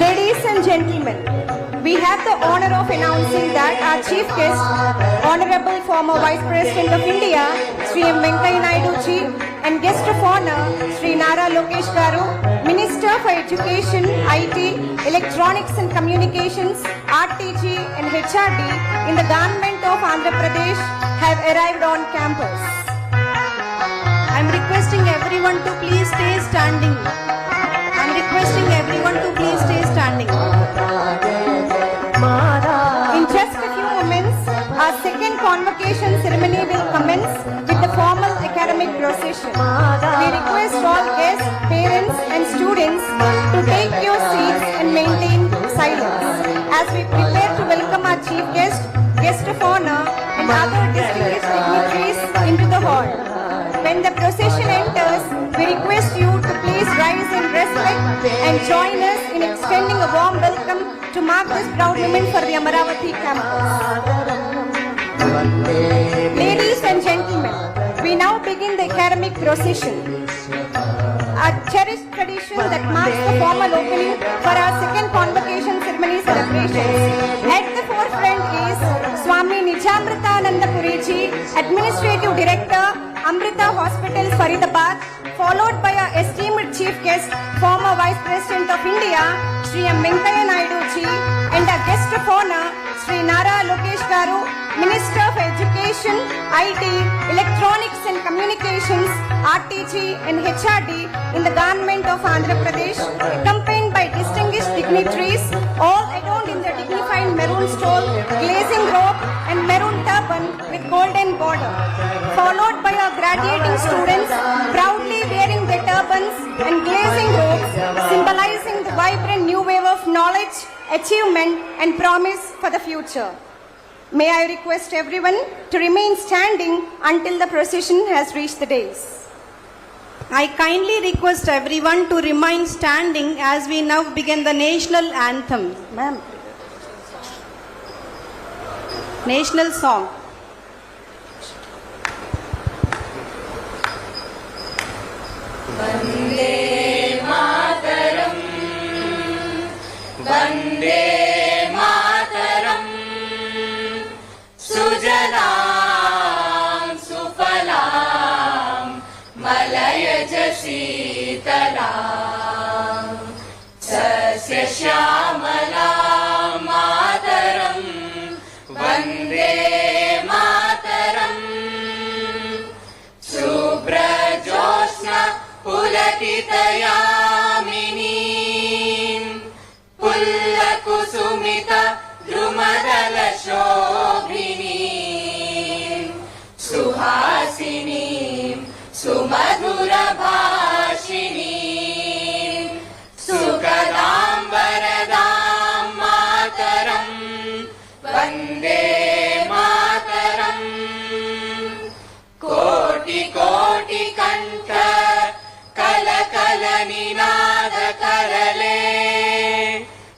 Ladies and gentlemen, we have the honor of announcing that our chief guest, Honorable former Vice President of India, Sri M. Venkaiah Naidu ji, and guest of honor, Sri Nara Lokesh Garu, Minister for Education, IT, Electronics and Communications, RTG and HRD in the government of Andhra Pradesh have arrived on campus. I am requesting everyone to please stay standing. In just a few moments, our second convocation ceremony will commence with the formal academic procession. We request all guests, parents and students to take your seats and maintain silence as we prepare to welcome our chief guest, guest of honor and other distinguished dignitaries into the hall. When the procession enters, we request you to please rise in respect and join us in extending a warm welcome to mark this proud moment for the Amaravati campus. Ladies and gentlemen, we now begin the academic procession, a cherished tradition that marks the formal opening for our second convocation ceremony celebrations. At the forefront is Swami Nijamritananda Puriji, Administrative Director, Amrita Hospital, Faridabad, followed by our esteemed chief guest, former Vice President of India, Sri M. Venkaiah Naidu ji, and our guest of honor, Sri Nara Lokesh Garu, Minister for Education, IT, Electronics and Communications, RTG and HRD in the government of Andhra Pradesh, accompanied by distinguished dignitaries, all adorned in the dignified maroon stole, glazing robe and maroon turban with golden border, followed by our graduating students proudly wearing their turbans and glazing robes, symbolizing the vibrant new wave of knowledge, achievement and promise for the future. May I request everyone to remain standing until the procession has reached the dais. I kindly request everyone to remain standing as we now begin the national anthem. Ma'am. National song. Vande Mataram, Vande Mataram, Sujalam Sufalam, Malayaj Sitaram, Sasya Shyamalam Mataram, Vande Mataram, Subrajosna Pulatitayamini, Pullakusumita Drumadala Shobhini, Suhasini Sumadhura Bhashini, Sukadam Varadam Mataram, Vande Mataram, Koti Koti Kanta Kala Kala Ninada Karale,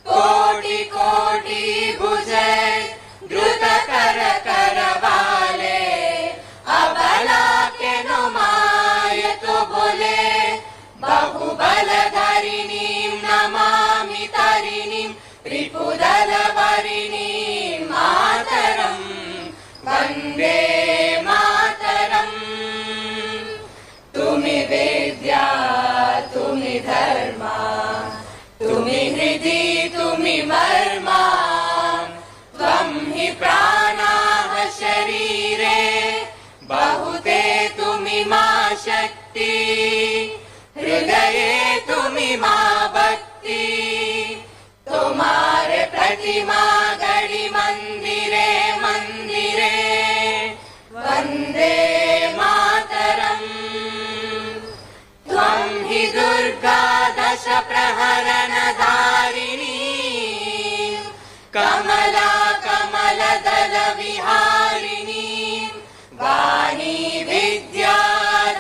Koti Koti Bhujai Druta Kara Karavale, Abala ke no Maya to bole, Bahubaladharinim Namami Tarinim, Ripudalavarinim Mataram, Vande Mataram. Tumi Vidya, Tumi Dharma, Tumi Hridi, Tumi Marma, Tvam hi Pranaha Sharire, Bahute Tumi Ma Shakti, Hridaye Tumi Ma Bhakti, Tumhare Pratima Gadi Mandire Mandire, Vande Mataram. Tvam hi Durga Dasha Praharana Dharini, Kamala Kamala Dala Viharini, Vani Vidya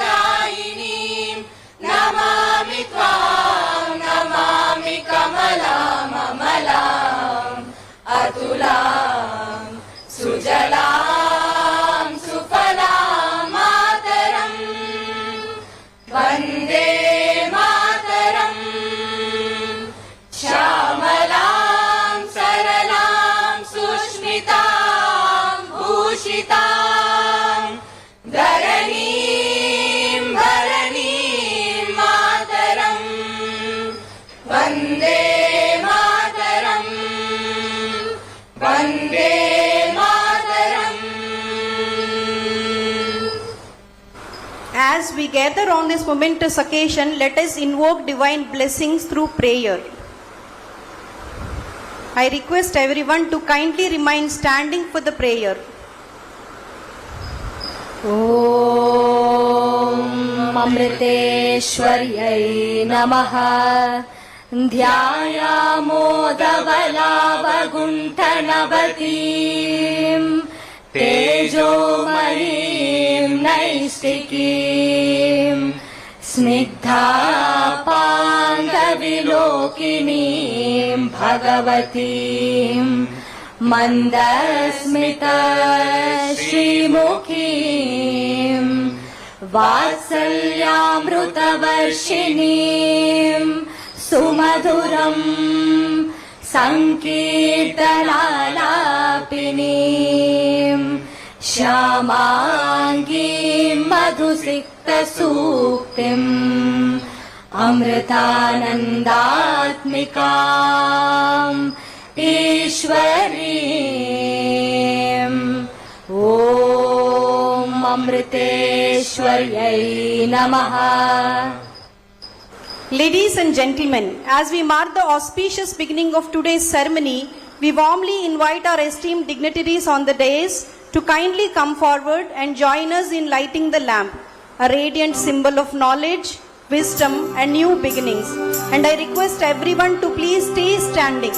Dayini, Namami Tvam, Namami Kamalam Amalam, Atulam, Sujalam, Sufalam, Mataram, gather on this momentous occasion, let us invoke divine blessings through prayer. I request everyone to kindly remain standing for the prayer. ॐ अमृतेश्वर्यै नमः। ध्यायामोदबलावगुण्ठनवतीं तेजोमयीं नैष्टिकीं स्निग्धापाङ्गविलोकिनीं भगवतीं मन्दस्मितश्रीमुखीं वात्सल्यामृतवर्षिणीं सुमधुरं सङ्कीर्तनालापिनीं श्यामाङ्गीं मधुसिक्तसूक्तिम् अमृतानन्दात्मिकाम् ईश्वरीम् ॐ अमृतेश्वर्यै नमः। Ladies and gentlemen, as we mark the auspicious beginning of today's ceremony, we warmly invite our esteemed dignitaries on the dais to kindly come forward and join us in lighting the lamp, a radiant symbol of knowledge, wisdom and new beginnings. And I request everyone to please stay standing.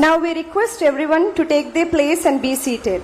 Now we request everyone to take their place and be seated.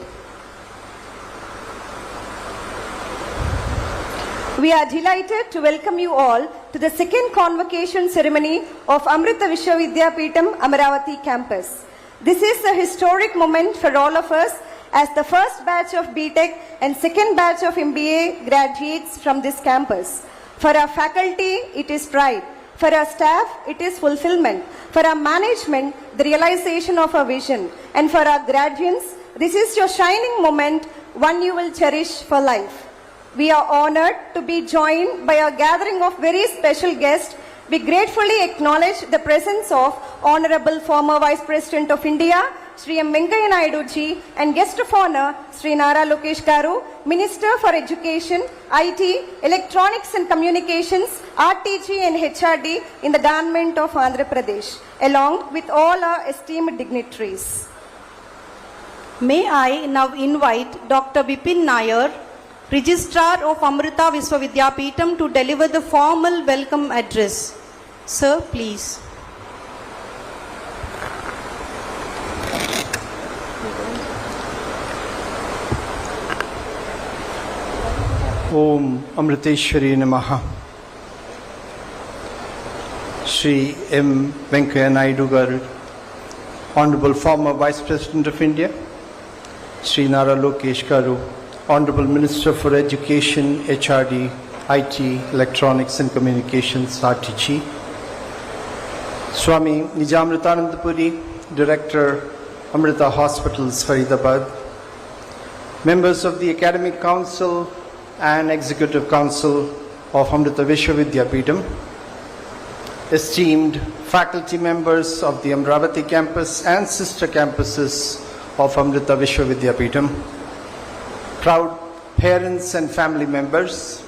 We are delighted to welcome you all to the second convocation ceremony of Amrita Vishwavidyapeetham Amaravati campus. This is a historic moment for all of us as the first batch of BTech and second batch of MBA graduates from this campus. For our faculty, it is pride. For our staff, it is fulfillment. For our management, the realization of our vision. And for our graduates, this is your shining moment, one you will cherish for life. We are honored to be joined by a gathering of very special guests. We gratefully acknowledge the presence of Honorable former Vice President of India, Shri M. Venkaya Naidu ji, and guest of honor, Shri Nara Lokesh Garu, Minister for Education, IT, Electronics and Communications, RTG and HRD in the Government of Andhra Pradesh, along with all our esteemed dignitaries. May I now invite Dr. Bipin Nair, Registrar of Amrita Viswavidyapeetham, to deliver the formal welcome address. Sir, please. Om Amriteshwari Namaha. Shri M. Venkaya Naidu Garu, Honorable former Vice President of India, Shri Nara Lokesh Garu, Honorable Minister for Education, HRD, IT, Electronics and Communications, RTG, Swami Nijamritanandapuri, Director, Amrita Hospitals, Faridabad, members of the Academic Council and Executive Council of Amrita Vishwavidyapeetham, esteemed faculty members of the Amravati campus and sister campuses of Amrita Vishwavidyapeetham, proud parents and family members,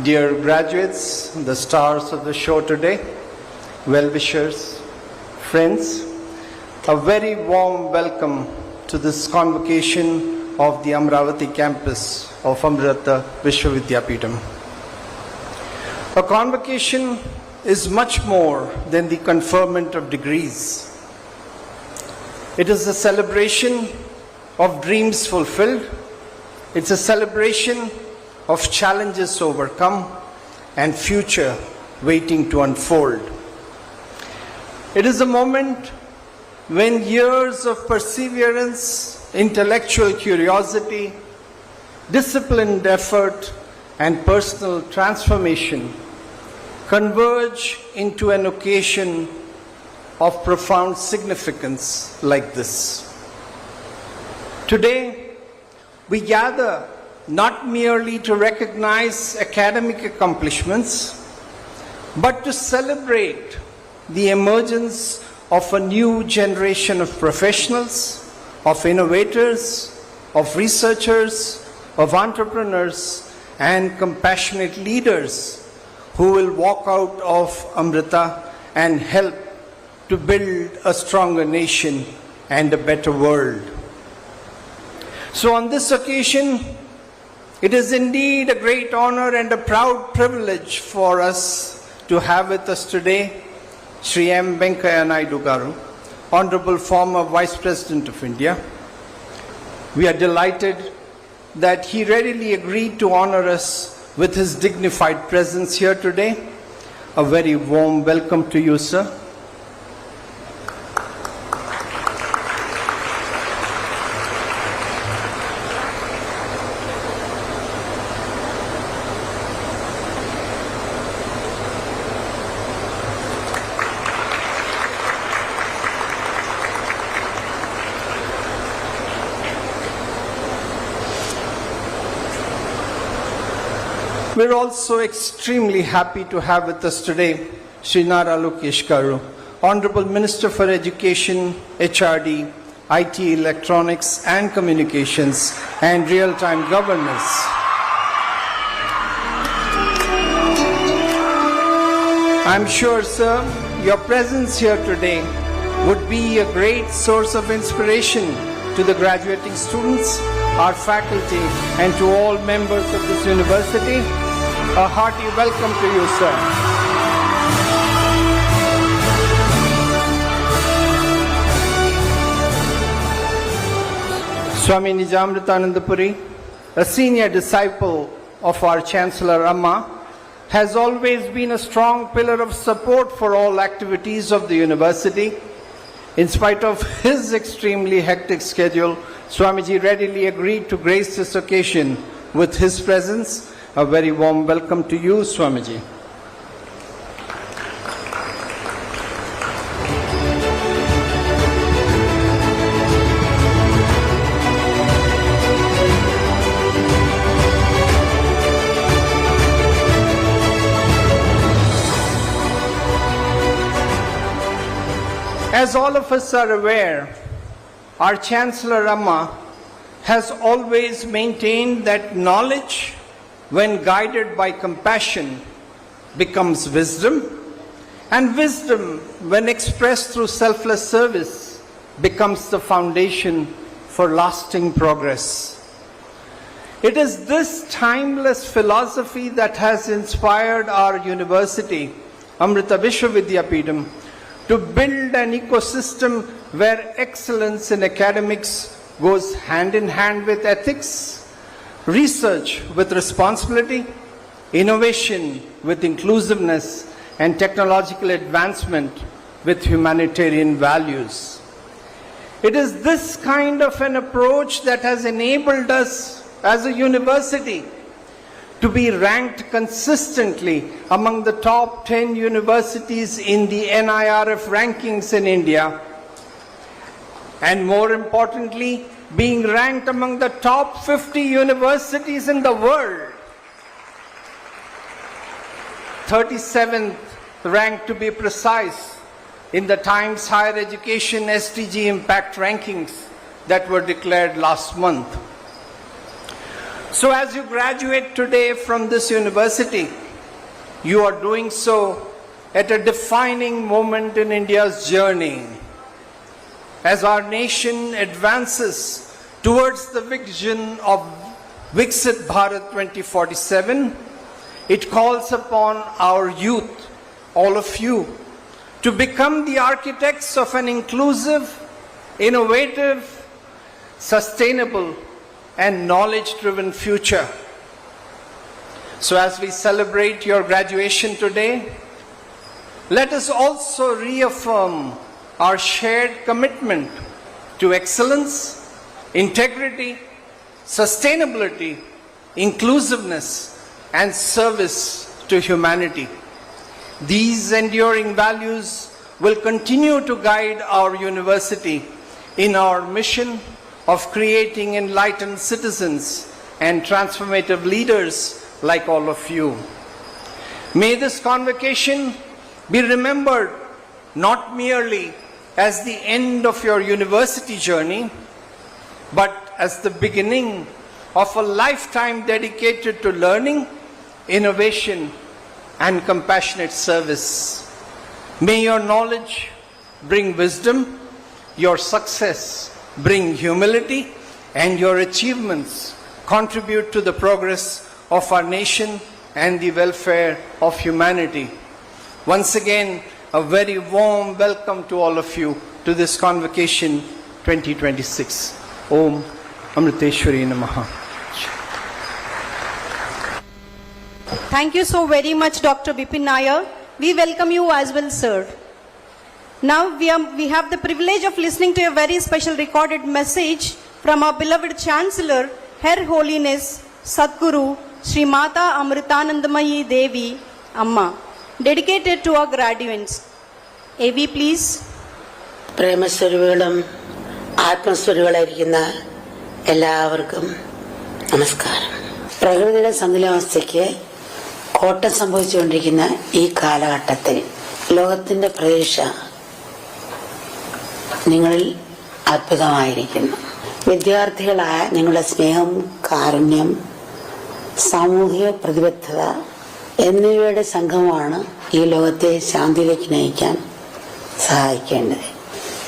dear graduates, the stars of the show today, well-wishers, friends, a very warm welcome to this convocation of the Amravati campus of Amrita Vishwavidyapeetham. A convocation is much more than the conferment of degrees. It is a celebration of dreams fulfilled. It's a celebration of challenges overcome and future waiting to unfold. It is a moment when years of perseverance, intellectual curiosity, disciplined effort, and personal transformation converge into an occasion of profound significance like this. Today, we gather not merely to recognize academic accomplishments, but to celebrate the emergence of a new generation of professionals, of innovators, of researchers, of entrepreneurs, and compassionate leaders who will walk out of Amrita and help to build a stronger nation and a better world. So on this occasion, it is indeed a great honor and a proud privilege for us to have with us today Shri M. Venkaya Naidu Garu, Honorable former Vice President of India. We are delighted that he readily agreed to honor us with his dignified presence here today. A very warm welcome to you, sir. We're also extremely happy to have with us today Shri Nara Lokesh Garu, Honorable Minister for Education, HRD, IT, Electronics and Communications, and Real-Time Governance. I'm sure, sir, your presence here today would be a great source of inspiration to the graduating students, our faculty, and to all members of this university. A hearty welcome to you, sir. Swami Nijamritanandapuri, a senior disciple of our Chancellor Amma, has always been a strong pillar of support for all activities of the university. In spite of his extremely hectic schedule, Swamiji readily agreed to grace this occasion with his presence. A very warm welcome to you, Swamiji. As all of us are aware, our Chancellor Amma has always maintained that knowledge, when guided by compassion, becomes wisdom, and wisdom, when expressed through selfless service, becomes the foundation for lasting progress. It is this timeless philosophy that has inspired our university, Amrita Vishwa Vidyapeetham, to build an ecosystem where excellence in academics goes hand in hand with ethics, research with responsibility, innovation with inclusiveness, and technological advancement with humanitarian values. It is this kind of an approach that has enabled us as a university to be ranked consistently among the top 10 universities in the NIRF rankings in India, and more importantly, being ranked among the top 50 universities in the world. 37th rank to be precise in the Times Higher Education SDG Impact Rankings that were declared last month. So as you graduate today from this university, you are doing so at a defining moment in India's journey. As our nation advances towards the vision of Viksit Bharat 2047, it calls upon our youth, all of you, to become the architects of an inclusive, innovative, sustainable, and knowledge-driven future. So as we celebrate your graduation today, let us also reaffirm our shared commitment to excellence, integrity, sustainability, inclusiveness, and service to humanity. These enduring values will continue to guide our university in our mission of creating enlightened citizens and transformative leaders like all of you. May this convocation be remembered not merely as the end of your university journey, but as the beginning of a lifetime dedicated to learning, innovation, and compassionate service. May your knowledge bring wisdom, your success bring humility, and your achievements contribute to the progress of our nation and the welfare of humanity. Once again, a very warm welcome to all of you to this Convocation 2026. Om Amriteshwari Namaha. Thank you so very much, Dr. Bipin Nair. We welcome you as well, sir. Now we have the privilege of listening to a very special recorded message from our beloved Chancellor, Her Holiness Sadguru Sri Mata Amritanandamayi Devi Amma, dedicated to our graduates. AV, please. പ്രേമസ്വരൂപികളും ആത്മസ്വരൂപികളായിരിക്കുന്ന എല്ലാവർക്കും നമസ്കാരം. പ്രകൃതിയുടെ സന്തുലിതാവസ്ഥയ്ക്ക് കോട്ടം സംഭവിച്ചുകൊണ്ടിരിക്കുന്ന ഈ കാലഘട്ടത്തിൽ ലോകത്തിന്റെ പ്രതീക്ഷ നിങ്ങളിൽ അത്ഭുതമായിരിക്കുന്നു. വിദ്യാർത്ഥികളായ നിങ്ങളുടെ സ്നേഹം, കാരുണ്യം, സാമൂഹിക പ്രതിബദ്ധത എന്നിവയുടെ സംഗമമാണ് ഈ ലോകത്തെ ശാന്തിയിലേക്ക് നയിക്കാൻ സഹായിക്കേണ്ടത്.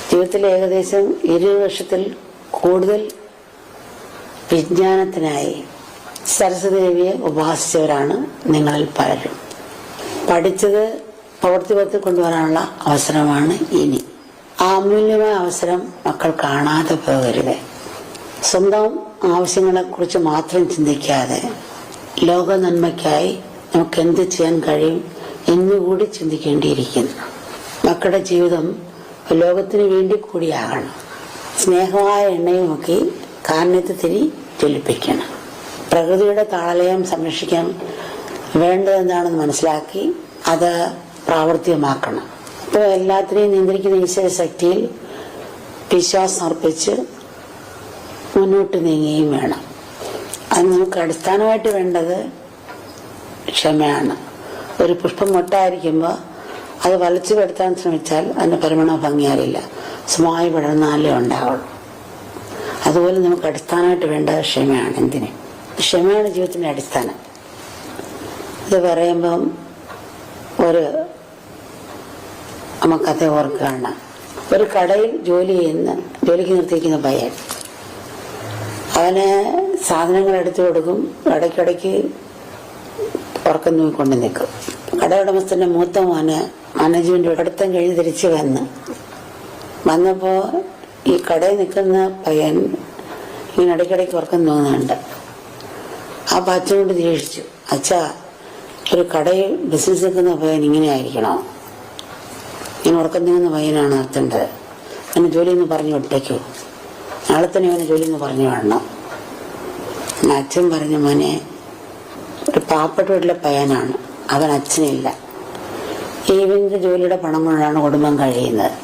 ജീവിതത്തിൽ ഏകദേശം 20 വർഷത്തിൽ കൂടുതൽ വിജ്ഞാനത്തിനായി സരസ്വതി ദേവിയെ ഉപാസിച്ചവരാണ് നിങ്ങളിൽ പലരും. പഠിച്ചത് പ്രവൃത്തിപഥത്തിൽ കൊണ്ടുവരാനുള്ള അവസരമാണ് ഇനി. ആ അമൂല്യമായ അവസരം മക്കൾ കാണാതെ പോകരുത്. സ്വന്തം ആവശ്യങ്ങളെക്കുറിച്ച് മാത്രം ചിന്തിക്കാതെ ലോക നന്മയ്ക്കായി നമുക്ക് എന്ത് ചെയ്യാൻ കഴിയും എന്നുകൂടി ചിന്തിക്കേണ്ടിയിരിക്കുന്നു. മക്കളുടെ ജീവിതം ലോകത്തിന് വേണ്ടി കൂടിയാകണം. സ്നേഹമായ എണ്ണയും നോക്കി കാരുണ്യത്തെ തിരി ജ്വലിപ്പിക്കണം. പ്രകൃതിയുടെ താളലയം സംരക്ഷിക്കാൻ വേണ്ടതെന്താണെന്ന് മനസ്സിലാക്കി അത് പ്രാവർത്തികമാക്കണം. ഇപ്പോൾ എല്ലാത്തിനെയും നിയന്ത്രിക്കുന്ന ഈശ്വര ശക്തിയിൽ വിശ്വാസം അർപ്പിച്ച് മുന്നോട്ട് നീങ്ങുകയും വേണം. അത് നമുക്ക് അടിസ്ഥാനമായിട്ട് വേണ്ടത് ക്ഷമയാണ്. ഒരു പുഷ്പം മൊട്ടായിരിക്കുമ്പോൾ അത് വലിച്ചു പെടുത്താൻ ശ്രമിച്ചാൽ അതിന്റെ പരിമണ ഭംഗിയാറില്ല. സുമായി പടർന്നാലേ ഉണ്ടാവുള്ളൂ. അതുപോലെ നമുക്ക് അടിസ്ഥാനമായിട്ട് വേണ്ടത് ക്ഷമയാണ്. എന്തിന്? ക്ഷമയാണ് ജീവിതത്തിൻ്റെ അടിസ്ഥാനം. ഇത് പറയുമ്പം ഒരു നമുക്കഥ ഓർക്കുകയാണ്. ഒരു കടയിൽ ജോലിക്ക് നിർത്തിയിരിക്കുന്ന പയ്യൻ, അവന് സാധനങ്ങൾ എടുത്തു കൊടുക്കും, ഇടയ്ക്കിടയ്ക്ക് ഉറക്കം തൂങ്ങിക്കൊണ്ട് നിൽക്കും. കട ഉടമസ്ഥന്റെ മൂത്ത മോന് മാനേജ്മെന്റ് പഠിത്തം കഴിഞ്ഞ് തിരിച്ച് വന്നപ്പോൾ ഈ കടയിൽ നിൽക്കുന്ന പയ്യൻ ഇങ്ങനെ ഇടയ്ക്കിടയ്ക്ക് ഉറക്കം തോന്നുന്നുണ്ട്. ആ അച്ഛനോട് നിരീക്ഷിച്ചു, അച്ഛാ, ഒരു കടയിൽ ബിസിനസ് നിൽക്കുന്ന പയ്യൻ ഇങ്ങനെ ആയിരിക്കണോ? ഇങ്ങനെ ഉറക്കം തൂങ്ങുന്ന പയ്യനാണ് നിർത്തേണ്ടത്. അവന് ജോലിയൊന്ന് പറഞ്ഞു വിട്ടേക്കൂ, നാളെ തന്നെ അവന് ജോലിയൊന്ന് പറഞ്ഞു വിടണം. അച്ഛൻ പറഞ്ഞു, മോനെ, ഒരു പാവപ്പെട്ട വീട്ടിലെ പയ്യനാണ്, അവൻ അച്ഛനില്ല, ഈവിൻ്റെ ജോലിയുടെ പണം കൊണ്ടാണ് കുടുംബം കഴിയുന്നത്.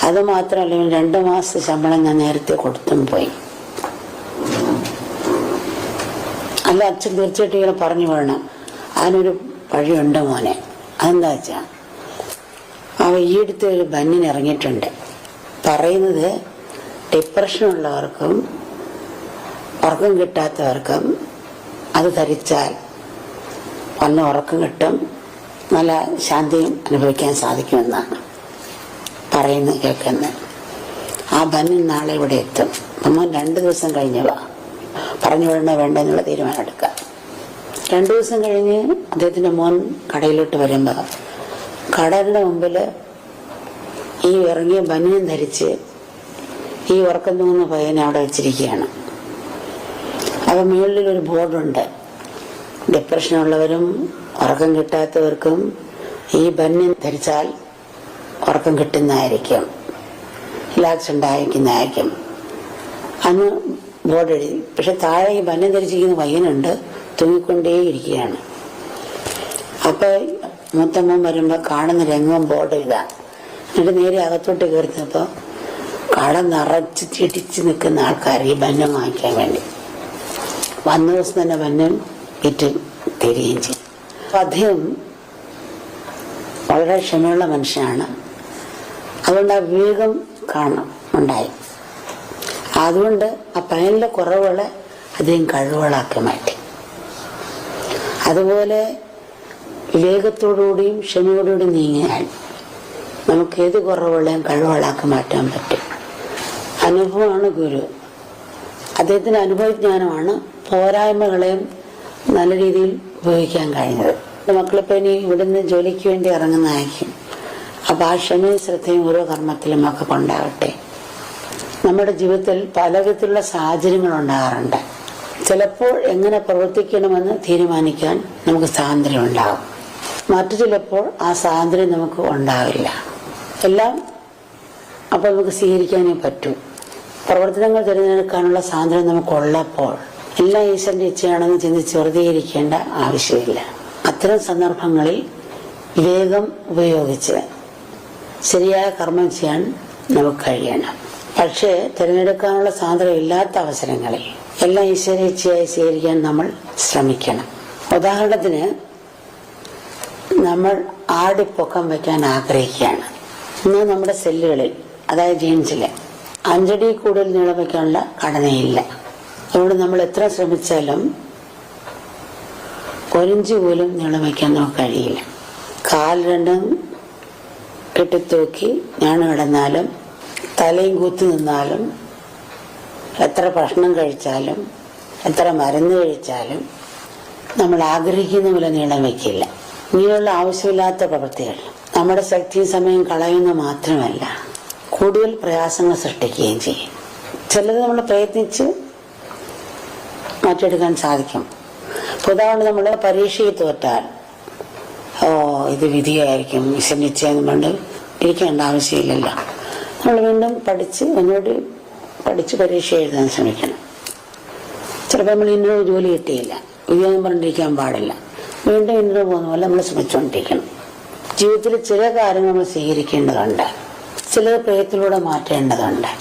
അതുമാത്രമല്ല, 2 മാസത്തെ ശമ്പളം ഞാൻ നേരത്തെ കൊടുത്തും പോയി. അല്ല, അച്ഛൻ തീർച്ചയായിട്ടും ഇങ്ങനെ പറഞ്ഞു വിടണം. അതിനൊരു വഴിയുണ്ട് മോനെ. അതെന്താ വെച്ചാൽ, അവ ഈ അടുത്ത് ഒരു ബന്നിന് ഇറങ്ങിയിട്ടുണ്ട്. പറയുന്നത് ഡിപ്രഷനുള്ളവർക്കും ഉറക്കം കിട്ടാത്തവർക്കും അത് ധരിച്ചാൽ നല്ല ഉറക്കം കിട്ടും, നല്ല ശാന്തിയും അനുഭവിക്കാൻ സാധിക്കുമെന്നാണ് പറയുന്നത്, കേൾക്കുന്നത്. ആ ബന്നിൻ നാളെ ഇവിടെ എത്തും. നമ്മൾ 2 ദിവസം കഴിഞ്ഞവാ പറഞ്ഞു വിടണോ വേണ്ട എന്നുള്ള തീരുമാനം എടുക്കാം. 2 ദിവസം കഴിഞ്ഞ് അദ്ദേഹത്തിന്റെ മോൻ കടയിലോട്ട് വരുമ്പോൾ കടലിന്റെ മുമ്പിൽ ഈ ഇറങ്ങിയ ബനിയൻ ധരിച്ച് ഈ ഉറക്കം തൂങ്ങുന്ന പയ്യനെ അവിടെ വെച്ചിരിക്കുകയാണ്. അപ്പോൾ മുകളിൽ ഒരു ബോർഡുണ്ട്, ഡിപ്രഷനുള്ളവരും ഉറക്കം കിട്ടാത്തവർക്കും ഈ ബനിയൻ ധരിച്ചാൽ ഉറക്കം കിട്ടുന്നതായിരിക്കും, റിലാക്സ് ഉണ്ടായിരിക്കുന്നതായിരിക്കും അന്ന് ബോർഡ് എഴുതി. പക്ഷെ താഴെ ഈ ബനിയൻ ധരിച്ചിരിക്കുന്ന പയ്യനുണ്ട്, തൂങ്ങിക്കൊണ്ടേയിരിക്കുകയാണ്. അപ്പൊ മൂത്തമ്മ വരുമ്പോൾ കാണുന്ന രംഗം ബോർഡ് ഇതാ. എന്നിട്ട് നേരെ അകത്തോട്ട് കയറുന്നപ്പോൾ കട നിറച്ച് ചിടിച്ച് നിൽക്കുന്ന ആൾക്കാർ ഈ ബന്നം വാങ്ങിക്കാൻ വേണ്ടി വന്ന ദിവസം തന്നെ ബന്നം വിറ്റ് തരികയും ചെയ്യും. അപ്പം അദ്ദേഹം വളരെ ക്ഷമയുള്ള മനുഷ്യനാണ്. അതുകൊണ്ട് ആ വിവേകം ഉണ്ടായി. അതുകൊണ്ട് ആ പയ്യനിലെ കുറവുകളെ അദ്ദേഹം കഴിവുകളാക്കി മാറ്റി. അതുപോലെ വിവേകത്തോടുകൂടിയും ക്ഷമയോടുകൂടിയും നീങ്ങിയാൽ നമുക്ക് ഏത് കുറവുകളെയും കഴിവുകളാക്കി മാറ്റാൻ പറ്റും. അനുഭവമാണ് ഗുരു. അദ്ദേഹത്തിന്റെ അനുഭവജ്ഞാനമാണ് പോരായ്മകളെയും നല്ല രീതിയിൽ ഉപയോഗിക്കാൻ കഴിഞ്ഞത്. മക്കളിപ്പോൾ ഇനി ഇവിടുന്ന് ജോലിക്ക് വേണ്ടി ഇറങ്ങുന്നതായിരിക്കും. അപ്പം ആ ക്ഷമയും ശ്രദ്ധയും ഓരോ കർമ്മത്തിലും ഒക്കെ കൊണ്ടാകട്ടെ. നമ്മുടെ ജീവിതത്തിൽ പലവിധത്തിലുള്ള സാഹചര്യങ്ങൾ ഉണ്ടാകാറുണ്ട്. ചിലപ്പോൾ എങ്ങനെ പ്രവർത്തിക്കണമെന്ന് തീരുമാനിക്കാൻ നമുക്ക് സ്വാതന്ത്ര്യം ഉണ്ടാകും, മറ്റു ചിലപ്പോൾ ആ സ്വാതന്ത്ര്യം നമുക്ക് ഉണ്ടാവില്ല. എല്ലാം അപ്പോൾ നമുക്ക് സ്വീകരിക്കാനേ പറ്റൂ. പ്രവർത്തനങ്ങൾ തിരഞ്ഞെടുക്കാനുള്ള സ്വാതന്ത്ര്യം നമുക്കുള്ളപ്പോൾ എല്ലാം ഈശ്വരന്റെ ഇച്ഛയാണെന്ന് ചിന്തിച്ച് വെറുതെ ഇരിക്കേണ്ട ആവശ്യമില്ല. അത്തരം സന്ദർഭങ്ങളിൽ വിവേകം ഉപയോഗിച്ച് ശരിയായ കർമ്മം ചെയ്യാൻ നമുക്ക് കഴിയണം. പക്ഷേ തിരഞ്ഞെടുക്കാനുള്ള സ്വാതന്ത്ര്യം ഇല്ലാത്ത അവസരങ്ങളിൽ എല്ലാം ഈശ്വര ഇച്ഛയായി സ്വീകരിക്കാൻ നമ്മൾ ശ്രമിക്കണം. ഉദാഹരണത്തിന്, നമ്മൾ ആടിപ്പൊക്കം വയ്ക്കാൻ ആഗ്രഹിക്കുകയാണ്. ഇന്ന് നമ്മുടെ സെല്ലുകളിൽ, അതായത് ജീൻസിൽ 5 അടി കൂടുതൽ നീളം വയ്ക്കാനുള്ള ഘടനയില്ല. അതുകൊണ്ട് നമ്മൾ എത്ര ശ്രമിച്ചാലും 1 ഇഞ്ച് പോലും നീളം വയ്ക്കാൻ നമുക്ക് കഴിയില്ല. കാൽ രണ്ടും കെട്ടിത്തൂക്കി ഞാൻ കിടന്നാലും തലയും കൂത്തി നിന്നാലും എത്ര ഭക്ഷണം കഴിച്ചാലും എത്ര മരുന്ന് കഴിച്ചാലും നമ്മൾ ആഗ്രഹിക്കുന്ന പോലെ നീളം വയ്ക്കില്ല. ഇങ്ങനെയുള്ള ആവശ്യമില്ലാത്ത പ്രവൃത്തികൾ നമ്മുടെ ശക്തിയും സമയം കളയുന്ന മാത്രമല്ല, കൂടുതൽ പ്രയാസങ്ങൾ സൃഷ്ടിക്കുകയും ചെയ്യും. ചിലത് നമ്മൾ പ്രയത്നിച്ച് മാറ്റിയെടുക്കാൻ സാധിക്കും. ഉദാഹരണം, നമ്മൾ പരീക്ഷയിൽ തോറ്റാൽ ഇത് വിധിയായിരിക്കും, നിശ്ചയെന്ന് കൊണ്ട് ഇരിക്കേണ്ട ആവശ്യമില്ലല്ലോ. നമ്മൾ വീണ്ടും ഒന്നുകൂടി പഠിച്ച് പരീക്ഷ എഴുതാൻ ശ്രമിക്കണം. ചിലപ്പോൾ നമ്മൾ ഇന്നൊരു ജോലി കിട്ടിയില്ല, വിധിയൊന്നും പറഞ്ഞിരിക്കാൻ പാടില്ല. വീണ്ടും ഇന്നൊരു പോകുന്ന പോലെ നമ്മൾ ശ്രമിച്ചുകൊണ്ടിരിക്കണം. ജീവിതത്തിൽ ചില കാര്യങ്ങൾ നമ്മൾ സ്വീകരിക്കേണ്ടതുണ്ട്, ചിലത് പ്രയത്നത്തിലൂടെ മാറ്റേണ്ടതുണ്ട്.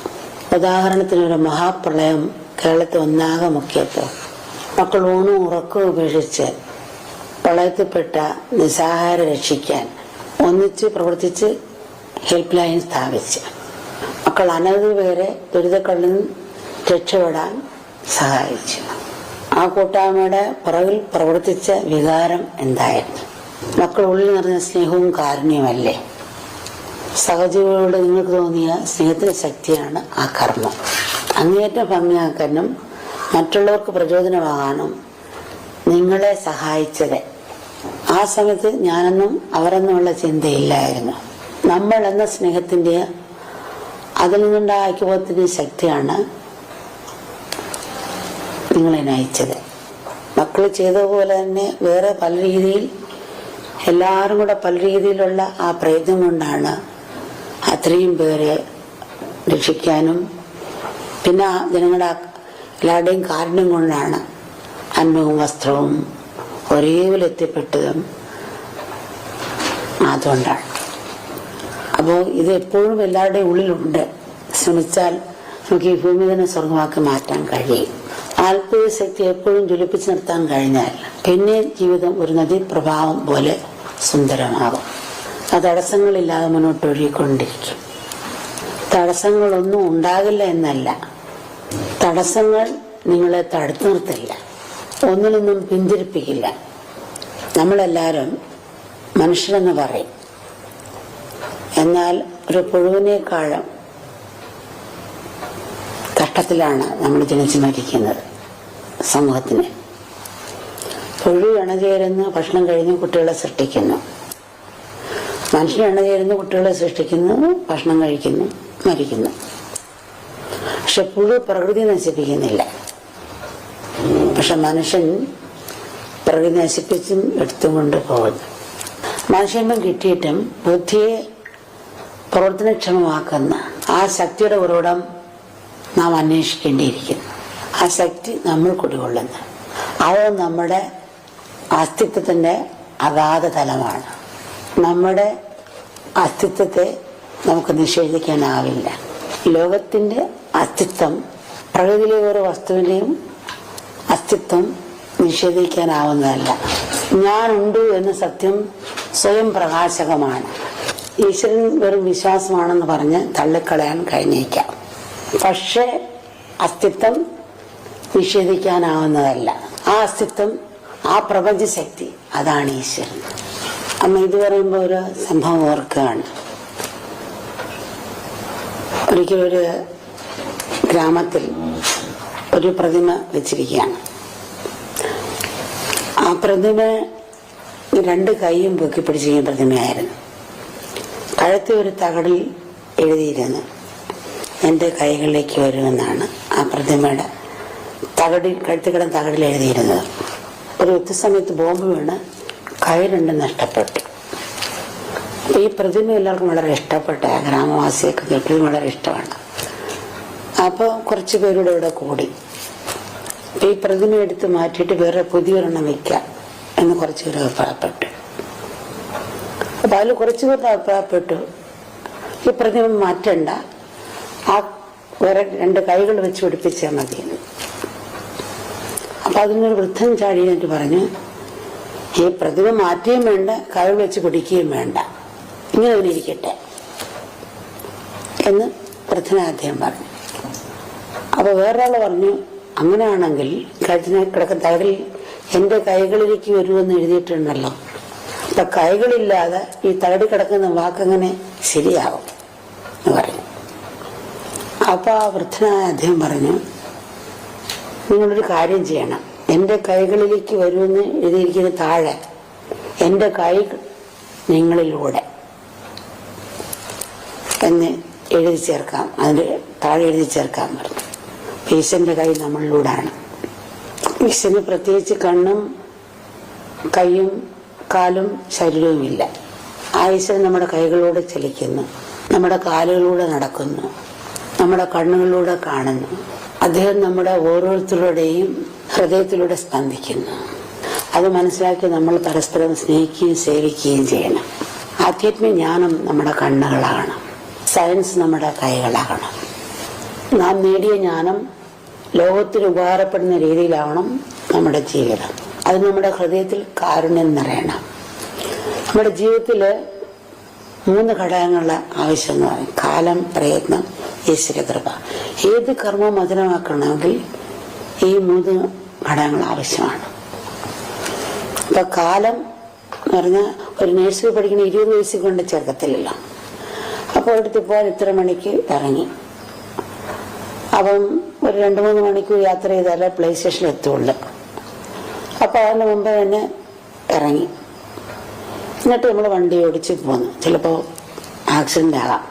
ഉദാഹരണത്തിന്, ഒരു മഹാപ്രളയം കേരളത്തിൽ ഒന്നാകെ മുഖ്യത്വം, മക്കൾ ഊണും ഉറക്കവും ഉപേക്ഷിച്ച് പ്രളയത്തിൽപ്പെട്ട നിസ്സഹായരെ രക്ഷിക്കാൻ ഒന്നിച്ച് പ്രവർത്തിച്ച് ഹെൽപ്പ് ലൈൻ സ്ഥാപിച്ച് മക്കൾ അനവധി പേരെ ദുരിതക്കള്ളിൽ നിന്ന് രക്ഷപ്പെടാൻ സഹായിച്ചു. ആ കൂട്ടായ്മയുടെ പുറകിൽ പ്രവർത്തിച്ച വികാരം എന്തായിരുന്നു? മക്കൾ ഉള്ളിൽ നിറഞ്ഞ സ്നേഹവും കാരുണ്യമല്ലേ? സഹജീവികളോട് നിങ്ങൾക്ക് തോന്നിയ സ്നേഹത്തിന്റെ ശക്തിയാണ് ആ കർമ്മം. അങ്ങേയറ്റം ഭംഗിയാക്കാനും മറ്റുള്ളവർക്ക് പ്രചോദനമാകാനും നിങ്ങളെ സഹായിച്ചത്. ആ സമയത്ത് ഞാനെന്നും അവരെന്നുമുള്ള ചിന്തയില്ലായിരുന്നു. നമ്മൾ എന്ന സ്നേഹത്തിന്റെ അതിൽ നിന്നുണ്ടായ ഐക്യബോധത്തിന്റെ ശക്തിയാണ് നിങ്ങളെ നയിച്ചത്. മക്കൾ ചെയ്തതുപോലെ തന്നെ വേറെ പല രീതിയിൽ എല്ലാവരും കൂടെ പല രീതിയിലുള്ള ആ പ്രയത്നം കൊണ്ടാണ് അത്രയും പേരെ രക്ഷിക്കാനും പിന്നെ ജനങ്ങളുടെ എല്ലാവരുടെയും കാരുണ്യം കൊണ്ടാണ് അന്നവും വസ്ത്രവും ഒരേപോലെ എത്തിപ്പെട്ടതും. അതുകൊണ്ടാണ്. അപ്പോൾ ഇത് എപ്പോഴും എല്ലാവരുടെയും ഉള്ളിലുണ്ട്. ശ്രമിച്ചാൽ നമുക്ക് ഈ ഭൂമി തന്നെ സ്വർഗമാക്കി മാറ്റാൻ കഴിയും. ആത്മീയ ശക്തി എപ്പോഴും ജ്വലിപ്പിച്ച് നിർത്താൻ കഴിഞ്ഞാൽ പിന്നെ ജീവിതം ഒരു നദീപ്രഭാവം പോലെ സുന്ദരമാകും. ആ തടസ്സങ്ങളില്ലാതെ മുന്നോട്ട് ഒഴുകിക്കൊണ്ടിരിക്കും. തടസ്സങ്ങളൊന്നും ഉണ്ടാകില്ല എന്നല്ല, തടസ്സങ്ങൾ നിങ്ങളെ തടുത്തു നിർത്തില്ല, ഒന്നിനൊന്നും പിന്തിരിപ്പിക്കില്ല. നമ്മളെല്ലാവരും മനുഷ്യരെന്ന് പറയും, എന്നാൽ ഒരു പുഴുവിനേക്കാളും കഷ്ടത്തിലാണ് നമ്മൾ ജനിച്ചു മരിക്കുന്നത്. സമൂഹത്തിന് പുഴു ഇണചേരുന്ന ഭക്ഷണം കഴിഞ്ഞ് കുട്ടികളെ സൃഷ്ടിക്കുന്നു, മനുഷ്യൻ ഇണചേരുന്ന കുട്ടികളെ സൃഷ്ടിക്കുന്നു, ഭക്ഷണം കഴിക്കുന്നു, മരിക്കുന്നു. പക്ഷെ പുഴു പ്രകൃതി നശിപ്പിക്കുന്നില്ല. പക്ഷെ മനുഷ്യൻ പ്രകൃതി നശിപ്പിച്ചും എടുത്തും കൊണ്ട് പോകുന്നു. മനുഷ്യന്മാർ കിട്ടിയിട്ടും ബുദ്ധിയെ പ്രവർത്തനക്ഷമമാക്കുന്ന ആ ശക്തിയുടെ ഉറവിടം നാം അന്വേഷിക്കേണ്ടിയിരിക്കുന്നു. ആ ശക്തി നമ്മൾ കുടികൊള്ളുന്നു. അത് നമ്മുടെ അസ്തിത്വത്തിന്റെ അഗാധ തലമാണ്. നമ്മുടെ അസ്തിത്വത്തെ നമുക്ക് നിഷേധിക്കാനാവില്ല. ലോകത്തിന്റെ അസ്തിത്വം, പ്രകൃതിയിലെ ഓരോ വസ്തുവിന്റെയും അസ്തിത്വം നിഷേധിക്കാനാവുന്നതല്ല. ഞാനുണ്ട് എന്ന സത്യം സ്വയം പ്രകാശകമാണ്. ഈശ്വരൻ വെറും വിശ്വാസമാണെന്ന് പറഞ്ഞ് തള്ളിക്കളയാൻ കഴിഞ്ഞേക്കാം. പക്ഷേ അസ്തിത്വം നിഷേധിക്കാനാവുന്നതല്ല. ആ അസ്തിത്വം, ആ പ്രപഞ്ചശക്തി, അതാണ് ഈശ്വരൻ. അമ്മ ഇത് പറയുമ്പോൾ ഒരു സംഭവം ഓർക്കുകയാണ്. ഒരിക്കലൊരു ഗ്രാമത്തിൽ ഒരു പ്രതിമ വെച്ചിരിക്കുകയാണ്. ആ പ്രതിമ രണ്ട് കൈയും പൊക്കി പിടിച്ചിരിക്കുന്ന പ്രതിമയായിരുന്നു. കഴുത്തിൽ ഒരു തകടിൽ എഴുതിയിരുന്നു, എൻ്റെ കൈകളിലേക്ക് വരുമെന്നാണ് ആ പ്രതിമയുടെ തകടിൽ, കഴുത്തിൽ കിടന്ന തകടിൽ എഴുതിയിരുന്നത്. ഒരു യുദ്ധസമയത്ത് ബോംബ് വീണ് കൈ രണ്ടും നഷ്ടപ്പെട്ടു. ഈ പ്രതിമ എല്ലാവർക്കും വളരെ ഇഷ്ടപ്പെട്ട, ഗ്രാമവാസിയൊക്കെ കേൾക്കുകയും വളരെ ഇഷ്ടമാണ്. അപ്പോൾ കുറച്ച് പേരുടെ ഇവിടെ കൂടി ഈ പ്രതിമ എടുത്ത് മാറ്റിയിട്ട് വേറെ പുതിയൊരെണ്ണം വയ്ക്കാം എന്ന് കുറച്ച് പേര് അഭിപ്രായപ്പെട്ടു. അപ്പൊ അതിൽ കുറച്ചു പേർക്ക് അഭിപ്രായപ്പെട്ടു, ഈ പ്രതിമ മാറ്റണ്ട, ആ വേറെ രണ്ട് കൈകൾ വെച്ച് പിടിപ്പിച്ചാൽ മതി. അപ്പൊ അതിനൊരു വൃദ്ധൻ ചാടിയെന്നിട്ട് പറഞ്ഞു, ഈ പ്രതിമ മാറ്റുകയും വേണ്ട, കൈകൾ വെച്ച് പിടിക്കുകയും വേണ്ട, ഇങ്ങനെ തന്നെ ഇരിക്കട്ടെ എന്ന് വൃദ്ധന അദ്ദേഹം പറഞ്ഞു. അപ്പൊ വേറൊരാള് പറഞ്ഞു, അങ്ങനെയാണെങ്കിൽ കഴുത്തിനെ കിടക്കുന്ന തകടിൽ എന്റെ കൈകളിലേക്ക് വരുമെന്ന് എഴുതിയിട്ടുണ്ടല്ലോ, അപ്പൊ കൈകളില്ലാതെ ഈ തകടി കിടക്കുന്ന വാക്കങ്ങനെ ശരിയാവും എന്ന് പറഞ്ഞു. അപ്പൊ ആ വൃദ്ധനായ അദ്ദേഹം പറഞ്ഞു, നിങ്ങളൊരു കാര്യം ചെയ്യണം, എന്റെ കൈകളിലേക്ക് വരുമെന്ന് എഴുതിയിരിക്കുന്ന താഴെ എന്റെ കൈ നിങ്ങളിലൂടെ എന്ന് എഴുതി ചേർക്കാം, അതിന്റെ താഴെ എഴുതി ചേർക്കാൻ പറഞ്ഞു. ഈശ്വരന്റെ കൈ നമ്മളിലൂടെയാണ്. ഈശ്വരന് പ്രത്യേകിച്ച് കണ്ണും കൈയും കാലും ശരീരവുമില്ല. ആ ഈശ്വരൻ നമ്മുടെ കൈകളിലൂടെ ചലിക്കുന്നു, നമ്മുടെ കാലുകളിലൂടെ നടക്കുന്നു, നമ്മുടെ കണ്ണുകളിലൂടെ കാണുന്നു. അദ്ദേഹം നമ്മുടെ ഓരോരുത്തരുടെയും ഹൃദയത്തിലൂടെ സ്പന്ദിക്കുന്നു. അത് മനസ്സിലാക്കി നമ്മൾ പരസ്പരം സ്നേഹിക്കുകയും സേവിക്കുകയും ചെയ്യണം. ആധ്യാത്മിക ജ്ഞാനം നമ്മുടെ കണ്ണുകളാകണം, സയൻസ് നമ്മുടെ കൈകളാകണം. നാം നേടിയ ജ്ഞാനം ലോകത്തിന് ഉപകാരപ്പെടുന്ന രീതിയിലാവണം നമ്മുടെ ജീവിതം. അത് നമ്മുടെ ഹൃദയത്തിൽ കാരുണ്യം നിറയണം. നമ്മുടെ ജീവിതത്തില് 3 ഘടകങ്ങളുടെ ആവശ്യം എന്ന് പറയും: കാലം, പ്രയത്നം, ഈശ്വരകൃപ. ഏത് കർമ്മം മധുരമാക്കണമെങ്കിൽ ഈ 3 ഘടകങ്ങൾ ആവശ്യമാണ്. അപ്പൊ കാലം എന്ന് പറഞ്ഞാൽ ഒരു നഴ്സറി പഠിക്കുന്ന 20 വയസ്സിൽ കൊണ്ട് ചേർക്കത്തില്ലല്ലോ. അപ്പോൾ അടുത്ത് ഇപ്പോൾ ഇത്ര മണിക്ക് ഇറങ്ങി, അപ്പം ഒരു 2-3 മണിക്കൂർ യാത്ര ചെയ്താലേ പ്ലേ സ്റ്റേഷനിൽ എത്തുള്ളൂ. അപ്പോൾ അതിന് മുമ്പ് തന്നെ ഇറങ്ങി, എന്നിട്ട് നമ്മൾ വണ്ടി ഓടിച്ച് പോന്നു. ചിലപ്പോൾ ആക്സിഡന്റ് ആകാം,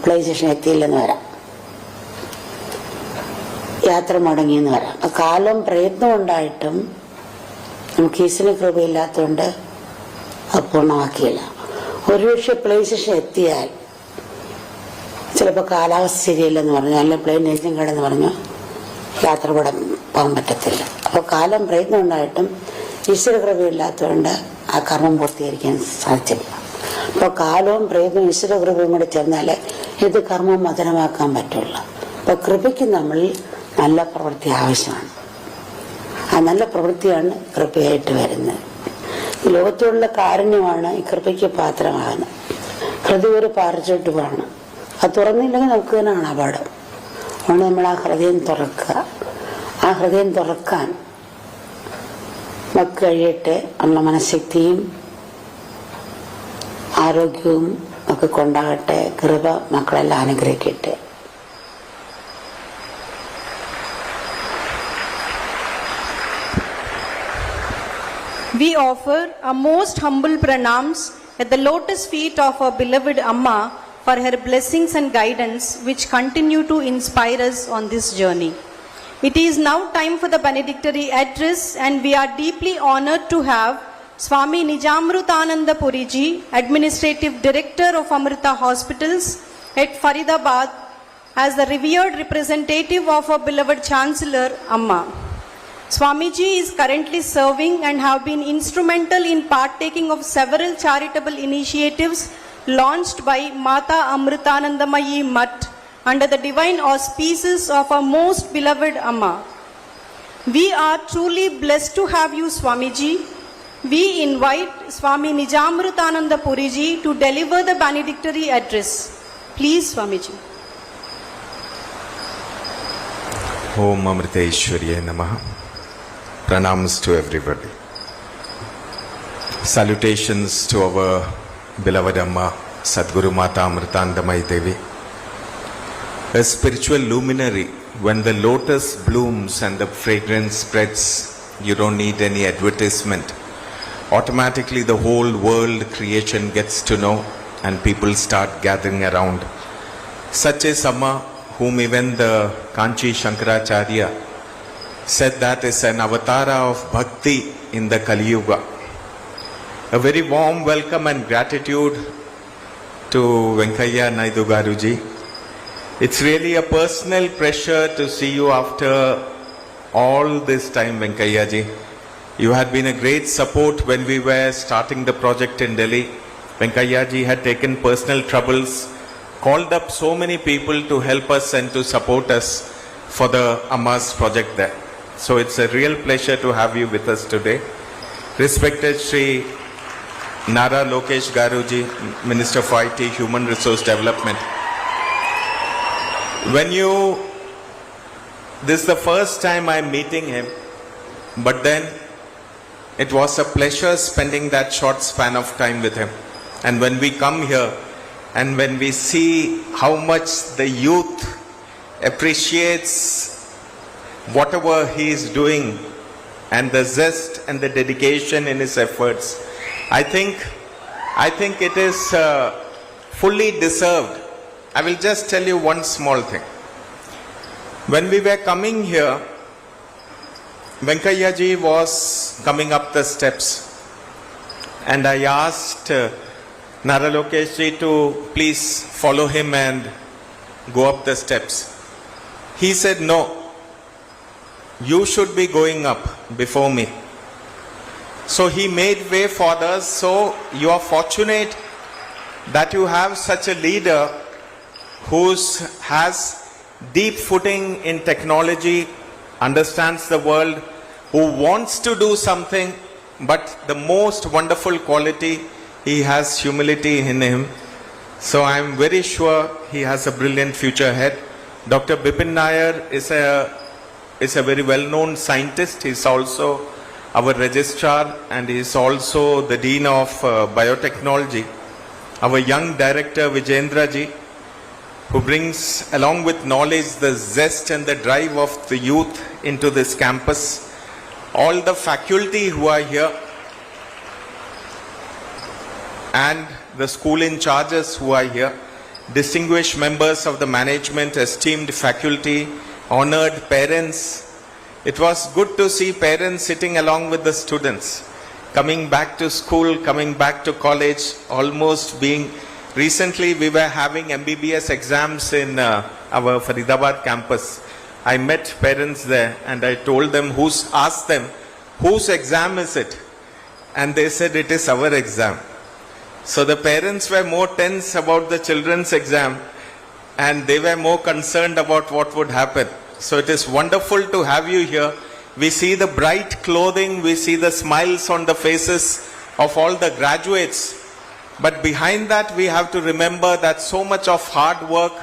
പ്ലേ സ്റ്റേഷൻ എത്തിയില്ലെന്ന് വരാം, യാത്ര മുടങ്ങിയെന്ന് വരാം. കാലം പ്രയത്നം ഉണ്ടായിട്ടും നമുക്ക് ഈശ്വര കൃപയില്ലാത്തതുകൊണ്ട് അത് പൂർണ്ണമാക്കിയില്ല. ഒരുപക്ഷെ പ്ലേ സ്റ്റേഷൻ എത്തിയാൽ ചിലപ്പോൾ കാലാവസ്ഥ ശരിയല്ലെന്ന് പറഞ്ഞു, അല്ലെങ്കിൽ പ്ലെയിൻ എഞ്ചിൻ കേടെന്ന് പറഞ്ഞു, യാത്ര പോകാൻ പറ്റത്തില്ല. അപ്പോൾ കാലം പ്രയത്നം ഉണ്ടായിട്ടും ഈശ്വര കൃപയില്ലാത്തതുകൊണ്ട് ആ കർമ്മം പൂർത്തീകരിക്കാൻ സാധിച്ചില്ല. അപ്പോൾ കാലവും പ്രയത്നവും ഈശ്വര കൃപയും കൂടെ ചേർന്നാലേ ഇത് കർമ്മം മധുരമാക്കാൻ പറ്റുള്ളൂ. അപ്പോൾ കൃപയ്ക്ക് നമ്മൾ നല്ല പ്രവൃത്തി ആവശ്യമാണ്. ആ നല്ല പ്രവൃത്തിയാണ് കൃപയായിട്ട് വരുന്നത്. ഈ ലോകത്തോടുള്ള കാരുണ്യമാണ് ഈ കൃപയ്ക്ക് പാത്രമാകുന്നത്. ഹൃദയം ഒരു പാറച്ചോട്ടുമാണ്, അത് തുറന്നില്ലെങ്കിൽ നമുക്ക് തന്നെ അപാഠം. അതുകൊണ്ട് നമ്മൾ ആ ഹൃദയം തുറക്കുക. ആ ഹൃദയം തുറക്കാൻ നമുക്ക് കഴിയട്ടെ. നമ്മുടെ മനഃശക്തിയും ആരോഗ്യവും ഒക്കെ കൊണ്ടാകട്ടെ. കൃപ മക്കളെല്ലാം അനുഗ്രഹിക്കട്ടെ. We offer a most humble pranams at the lotus feet of our beloved Amma for her blessings and guidance which continue to inspire us on this journey. It is now time for the benedictory address, and we are deeply honored to have Swami Nijamrutananda Puriji, Administrative Director of Amrita Hospitals at Faridabad, as the revered representative of our beloved Chancellor Amma. Swamiji is currently serving and have been instrumental in partaking of several charitable initiatives launched by Mata Amritanandamayi Mutt under the divine auspices of our most beloved Amma. We are truly blessed to have you, Swamiji. We invite Swami Nijamrutananda Puriji to deliver the benedictory address. Please, Swamiji. Om Amriteshwarya Namaha. Pranams to everybody. Salutations to our beloved Amma, Sadguru Mata Amritandamayi Devi. A spiritual luminary. When the lotus blooms and the fragrance spreads, you don't need any advertisement. Automatically the whole world creation gets to know and people start gathering around. Such is Amma, whom even the Kanchi Shankaracharya said that is an avatara of bhakti in the Kali Yuga. A very warm welcome and gratitude to Venkaiah Naidu Garuji. It's really a personal pleasure to see you after all this time, Venkaiah ji. You had been a great support when we were starting the project in Delhi. Venkaiah ji had taken personal troubles, called up so many people to help us and to support us for the Amma's project there. So it's a real pleasure to have you with us today. Respected Shri Nara Lokesh Garuji, Minister for IT, Human Resource Development. This is the first time I'm meeting him, but then it was a pleasure spending that short span of time with him. And when we come here and when we see how much the youth appreciates whatever he is doing and the zest and the dedication in his efforts, I think it is fully deserved. I will just tell you one small thing. When we were coming here, Venkaiah ji was coming up the steps and I asked Nara Lokesh ji to please follow him and go up the steps. He said, no, you should be going up before me. So he made way for us. So you are fortunate that you have such a leader who has deep footing in technology, understands the world, who wants to do something, but the most wonderful quality, he has humility in him. So I'm very sure he has a brilliant future ahead. Dr. Bipin Nair is a very well-known scientist. He's also our registrar and he is also the Dean of Biotechnology. Our young director Vijendra ji, who brings along with knowledge the zest and the drive of the youth into this campus. All the faculty who are here and the school in charges who are here, distinguished members of the management, esteemed faculty, honored parents. It was good to see parents sitting along with the students, coming back to school, coming back to college, almost being. Recently we were having MBBS exams in our Faridabad campus. I met parents there and I told them, asked them, whose exam is it? And they said it is our exam. So the parents were more tense about the children's exam and they were more concerned about what would happen. So it is wonderful to have you here. We see the bright clothing, we see the smiles on the faces of all the graduates. But behind that we have to remember that so much of hard work,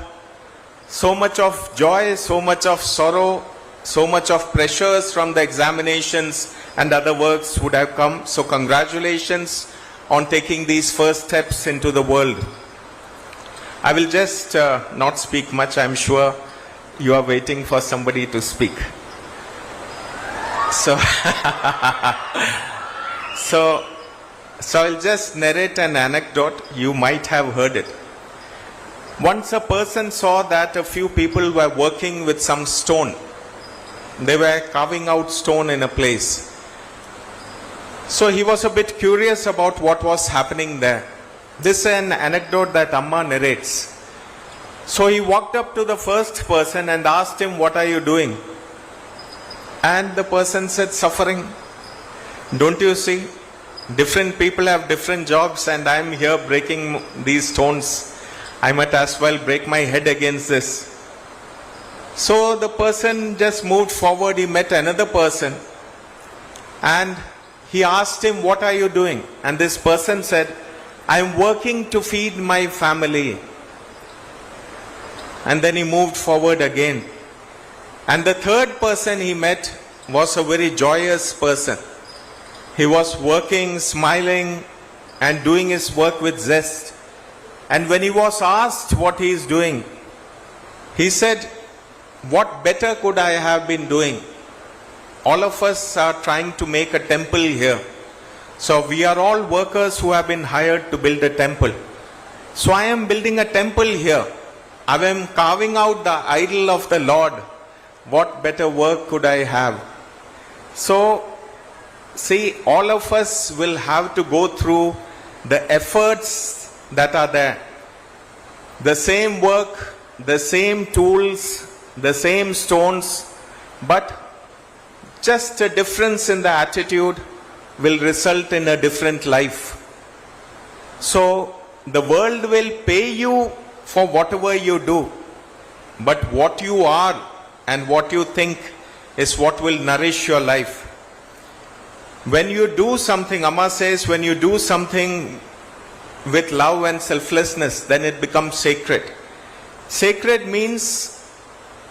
so much of joy, so much of sorrow, so much of pressures from the examinations and other works would have come. So congratulations on taking these first steps into the world. I will just not speak much. I'm sure you are waiting for somebody to speak. So, so I'll just narrate an anecdote. You might have heard it. Once a person saw that a few people were working with some stone. They were carving out stone in a place. So he was a bit curious about what was happening there. This is an anecdote that Amma narrates. So he walked up to the first person and asked him, what are you doing? And the person said, suffering. Don't you see? Different people have different jobs and I am here breaking these stones. I might as well break my head against this. So the person just moved forward. He met another person and he asked him, what are you doing? And this person said, I am working to feed my family. And then he moved forward again. And the third person he met was a very joyous person. He was working, smiling, and doing his work with zest. And when he was asked what he is doing, he said, what better could I have been doing? All of us are trying to make a temple here. So we are all workers who have been hired to build a temple. So I am building a temple here. I am carving out the idol of the Lord. What better work could I have? So, see, all of us will have to go through the efforts that are there. The same work, the same tools, the same stones, but just a difference in the attitude will result in a different life. So, the world will pay you for whatever you do, but what you are and what you think is what will nourish your life. When you do something, Amma says, when you do something with love and selflessness, then it becomes sacred. Sacred means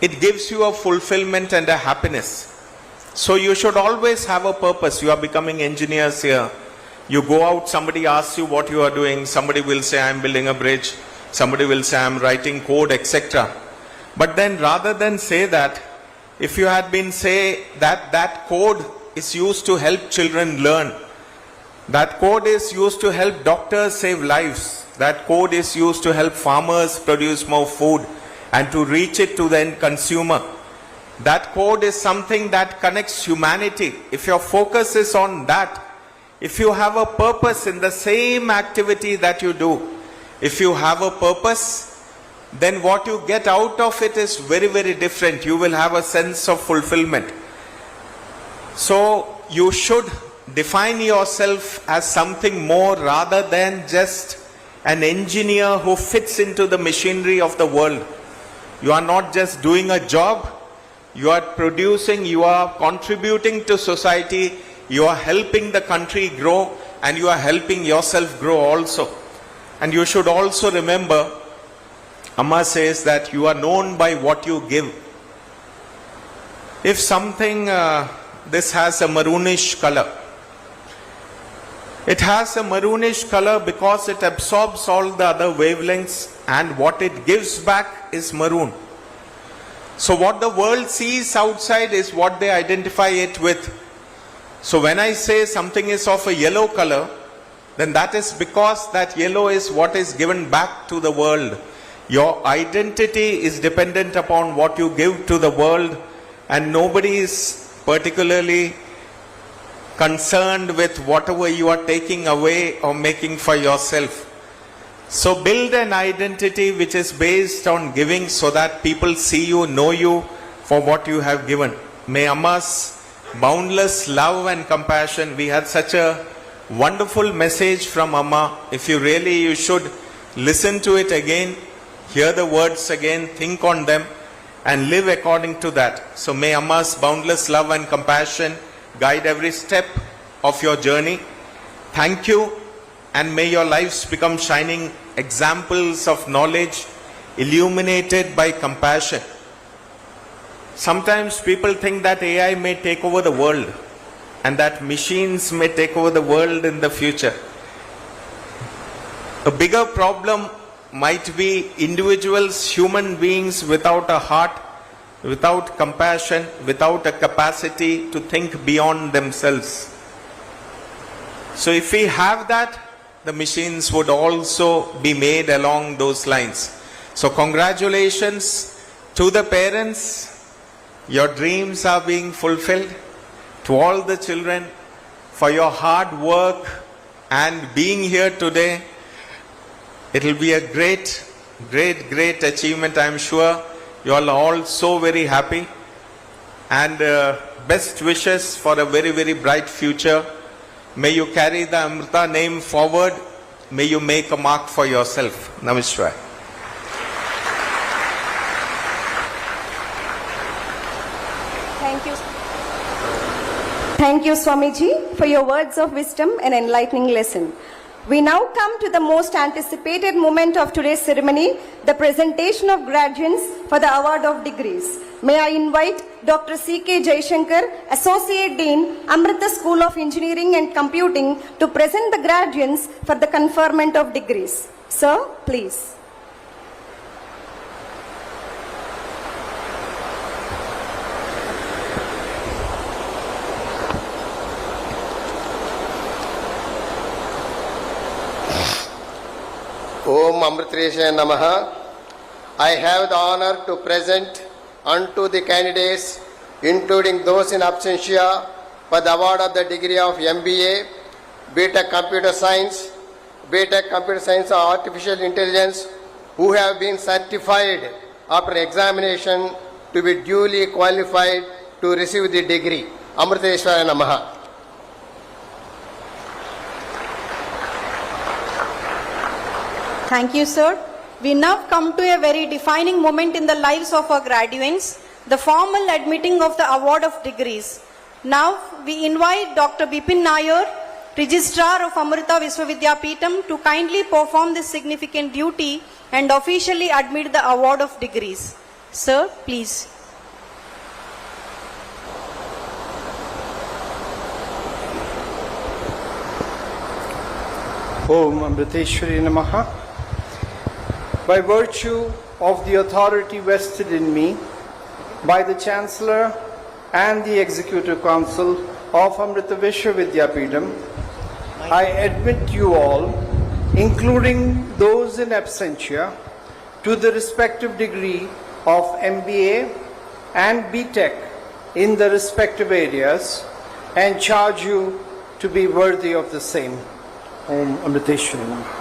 it gives you a fulfillment and a happiness. So you should always have a purpose. You are becoming engineers here. You go out, somebody asks you what you are doing. Somebody will say, I am building a bridge. Somebody will say, I am writing code, etc. But then rather than say that, if you had been say that code is used to help children learn, that code is used to help doctors save lives, that code is used to help farmers produce more food and to reach it to the end consumer. That code is something that connects humanity. If your focus is on that, if you have a purpose in the same activity that you do, if you have a purpose, then what you get out of it is very, very different. You will have a sense of fulfillment. So you should define yourself as something more rather than just an engineer who fits into the machinery of the world. You are not just doing a job, you are producing, you are contributing to society, you are helping the country grow, and you are helping yourself grow also. And you should also remember, Amma says that you are known by what you give. If something, this has a maroonish color, it has a maroonish color because it absorbs all the other wavelengths, and what it gives back is maroon. So what the world sees outside is what they identify it with. So when I say something is of a yellow color, then that is because that yellow is what is given back to the world. Your identity is dependent upon what you give to the world, and nobody is particularly concerned with whatever you are taking away or making for yourself. So build an identity which is based on giving, so that people see you, know you for what you have given. May Amma's boundless love and compassion, we had such a wonderful message from Amma. If you really, you should listen to it again, hear the words again, think on them, and live according to that. So may Amma's boundless love and compassion guide every step of your journey. Thank you, and may your lives become shining examples of knowledge, illuminated by compassion. Sometimes people think that AI may take over the world, and that machines may take over the world in the future. A bigger problem might be individuals, human beings without a heart, without compassion, without a capacity to think beyond themselves. So if we have that, the machines would also be made along those lines. So congratulations to the parents. Your dreams are being fulfilled. To all the children, for your hard work and being here today. It will be a great achievement, I am sure. You are all so very happy, and best wishes for a very bright future. May you carry the Amrita name forward. May you make a mark for yourself. Namaskar. Thank you, Swamiji, for your words of wisdom and enlightening lesson. We now come to the most anticipated moment of today's ceremony, the presentation of graduates for the award of degrees. May I invite Dr. C.K. Jaishankar, Associate Dean, Amrita School of Engineering and Computing, to present the graduates for the conferment of degrees. Sir, please. Om Amritresha Namaha. I have the honor to present unto the candidates, including those in absentia, for the award of the degree of MBA, BTech Computer Science, BTech Computer Science or Artificial Intelligence, who have been certified after examination to be duly qualified to receive the degree. Amriteshwara Namaha. Thank you, sir. We now come to a very defining moment in the lives of our graduates, the formal admitting of the award of degrees. Now, we invite Dr. Bipin Nair, Registrar of Amrita Viswavidyapeetham, to kindly perform this significant duty and officially admit the award of degrees. Sir, please. Om Amriteshwari Namaha. By virtue of the authority vested in me by the Chancellor and the Executive Council of Amrita Viswavidyapeetham, I admit you all, including those in absentia, to the respective degree of MBA and BTech in the respective areas, and charge you to be worthy of the same. Om Amriteshwari Namaha.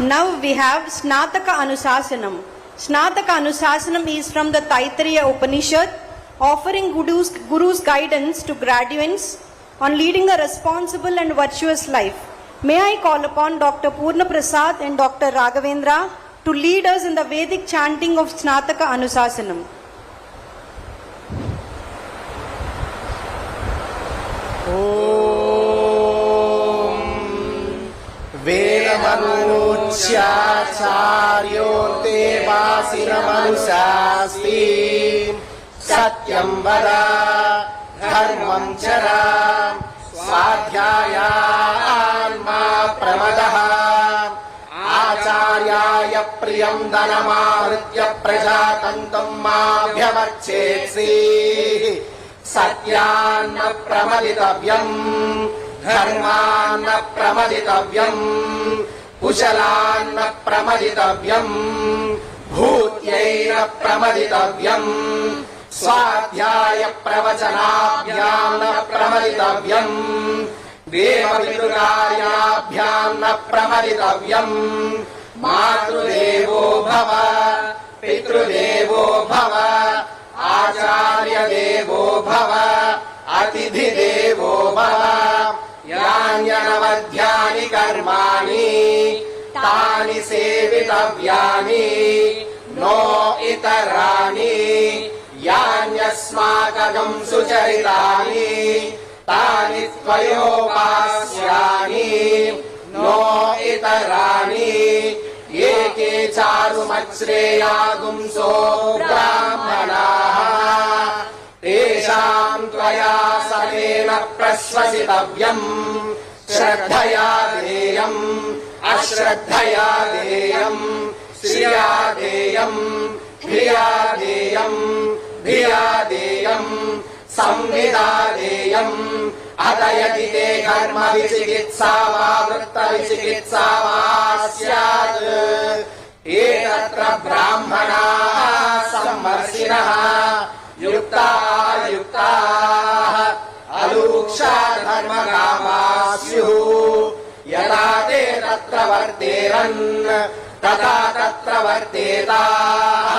Now we have Snataka Anusasanam. Snataka Anusasanam is from the Taittiriya Upanishad, offering Guru's guidance to graduates on leading a responsible and virtuous life. May I call upon Dr. Purna Prasad and Dr. Raghavendra to lead us in the Vedic chanting of Snataka Anusasanam. मनुष्याचार्योऽन्ते वासिनमनुशास्ति सत्यं वद धर्मं चर स्वाध्यायान्मा प्रमदः आचार्याय प्रियं धनमाहृत्य प्रजातन्तं माभ्यवच्छेत्सि सत्यान्न प्रमदितव्यम् धर्मान्न प्रमदितव्यम् कुशलान्न प्रमदितव्यम् भूत्यैन प्रमदितव्यम् स्वाध्याय प्रवचनाभ्यां न प्रमदितव्यम् देवपितृकार्याभ्यां न प्रमदितव्यम् मातृदेवो भव पितृदेवो भव आचार्यदेवो भव अतिथिदेवो भव यान्यनवध्यानि कर्माणि तानि सेवितव्यानि नो इतराणि यान्यस्माकं सुचरितानि तानि त्वयोपास्यानि नो इतराणि ये के चारुमच्छ्रेयागुंसो ब्राह्मणाः तेषां त्वया समेन प्रश्वसितव्यम् श्रद्धया देयम् अश्रद्धया देयम् श्रिया देयम् धिया देयम् धिया देयम् संविदा देयम् अत यदि ते कर्म विचिकित्सा वा वृत्त विचिकित्सा वा स्यात् एतत्र ब्राह्मणाः सम्मर्शिनः युक्ताः अलूक्षा धर्मकामाः स्युः यदा ते तत्र वर्तेरन् तथा तत्र वर्तेताः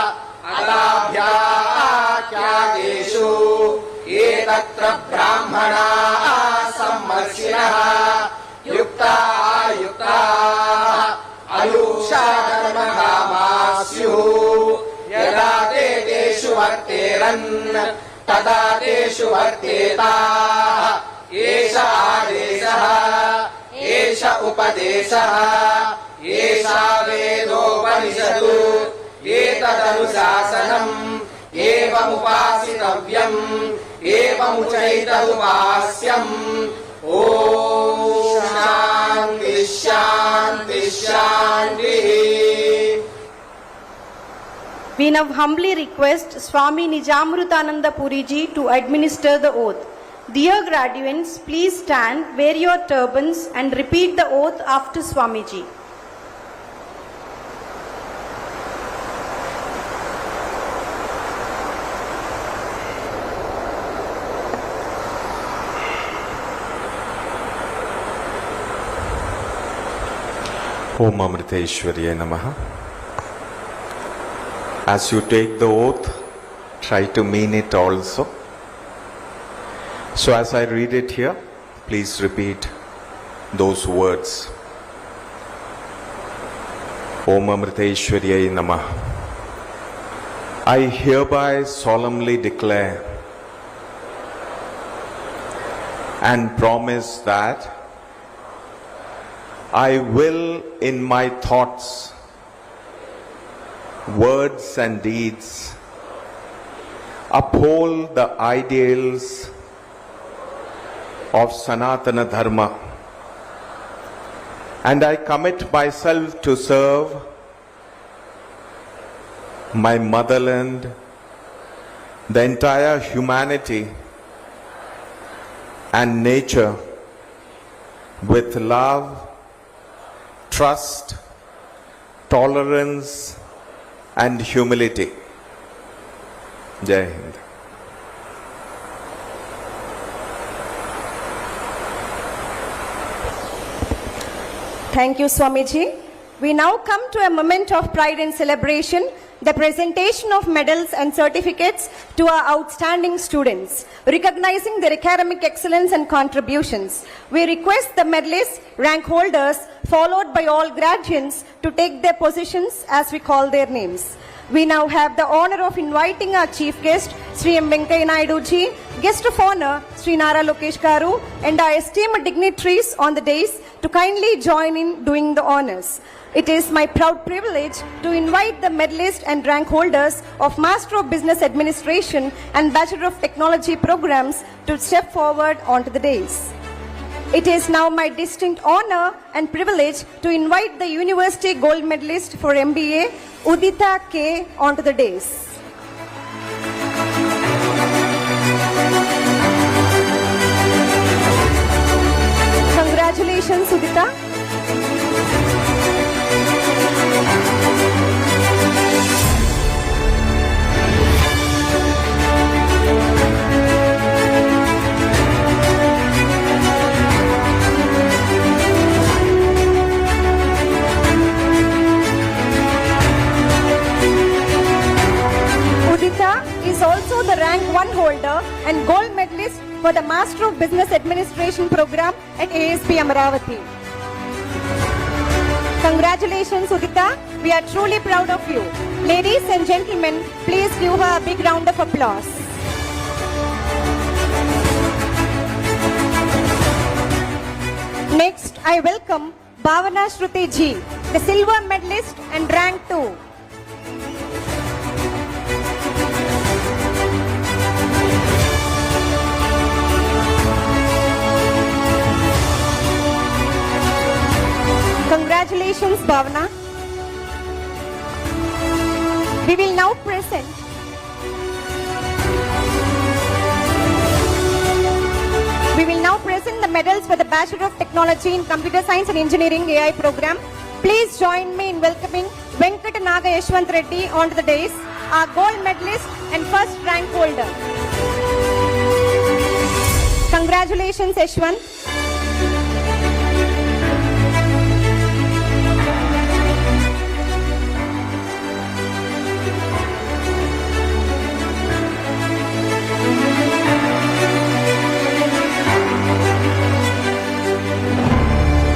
अलाभ्याख्यातेषु एतत्र ब्राह्मणाः सम्मर्शिनः युक्ताः अलूक्षा धर्मकामाः स्युः यदा ते तेषु वर्तेरन् तदा तेषु वर्तेताः एष आदेशः एष उपदेशः एषा वेदोपनिषत् एतदनुशासनम् एवमुपासितव्यम् एवमुचैतदुपास्यम् ॐ शान्ति शान्ति शान्तिः. We now humbly request Swami Nijamrutananda Puri Ji to administer the oath. Dear graduates, please stand, wear your turbans and repeat the oath after Swami Ji. Om Amriteshwarya Namaha. As you take the oath, try to mean it also. So as I read it here, please repeat those words. Om Amriteshwarya Namaha. I hereby solemnly declare and promise that I will in my thoughts, words and deeds uphold the ideals of Sanatana Dharma, and I commit myself to serve my motherland, the entire humanity and nature with love, trust, tolerance and humility. Jai Hind. Thank you, Swamiji. We now come to a moment of pride and celebration, the presentation of medals and certificates to our outstanding students, recognizing their academic excellence and contributions. We request the medalists, rank holders, followed by all graduates to take their positions as we call their names. We now have the honor of inviting our chief guest, Sri M. Venkaiah Naidu ji, guest of honor, Sri Nara Lokesh Garu, and our esteemed dignitaries on the dais to kindly join in doing the honors. It is my proud privilege to invite the medalists and rank holders of Master of Business Administration and Bachelor of Technology programs to step forward onto the dais. It is now my distinct honor and privilege to invite the University Gold Medalist for MBA, Udita K, onto the dais. Congratulations, Udita. Udita is also the rank 1 holder and gold medalist for the Master of Business Administration program at ASP Amaravati. Congratulations, Udita. We are truly proud of you. Ladies and gentlemen, please give her a big round of applause. Next, I welcome Bhavana Shruti ji, the silver medalist and rank 2. Congratulations, Bhavana. We will now present the medals for the Bachelor of Technology in Computer Science and Engineering AI program. Please join me in welcoming Venkat Naga Yashwant Reddy onto the dais, our gold medalist and first rank holder. Congratulations, Yashwant.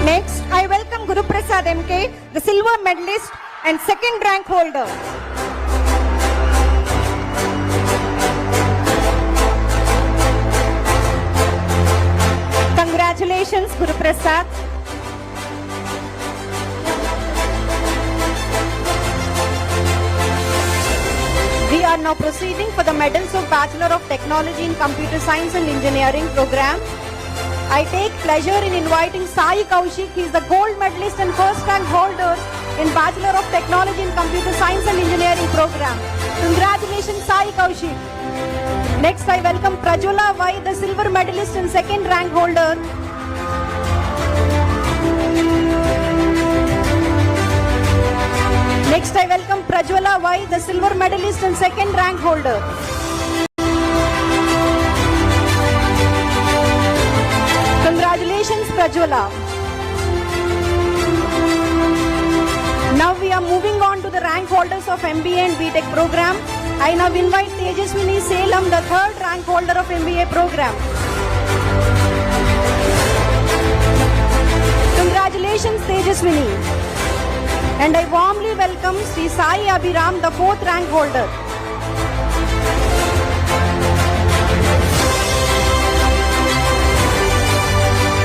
Next, I welcome Guru Prasad MK, the silver medalist and second rank holder. Congratulations, Guru Prasad. We are now proceeding for the medals of Bachelor of Technology in Computer Science and Engineering program. I take pleasure in inviting Sai Kaushik. He is the gold medalist and first rank holder in Bachelor of Technology in Computer Science and Engineering program. Congratulations, Sai Kaushik. Next, I welcome Prajwala Y, the silver medalist and second rank holder. Next, I welcome Prajwala Y, the silver medalist and second rank holder. Congratulations, Prajwala. Now we are moving on to the rank holders of MBA and BTech program. I now invite Tejaswini Salem, the third rank holder of MBA program. Congratulations, Tejaswini. And I warmly welcome Sri Sai Abhiram, the fourth rank holder.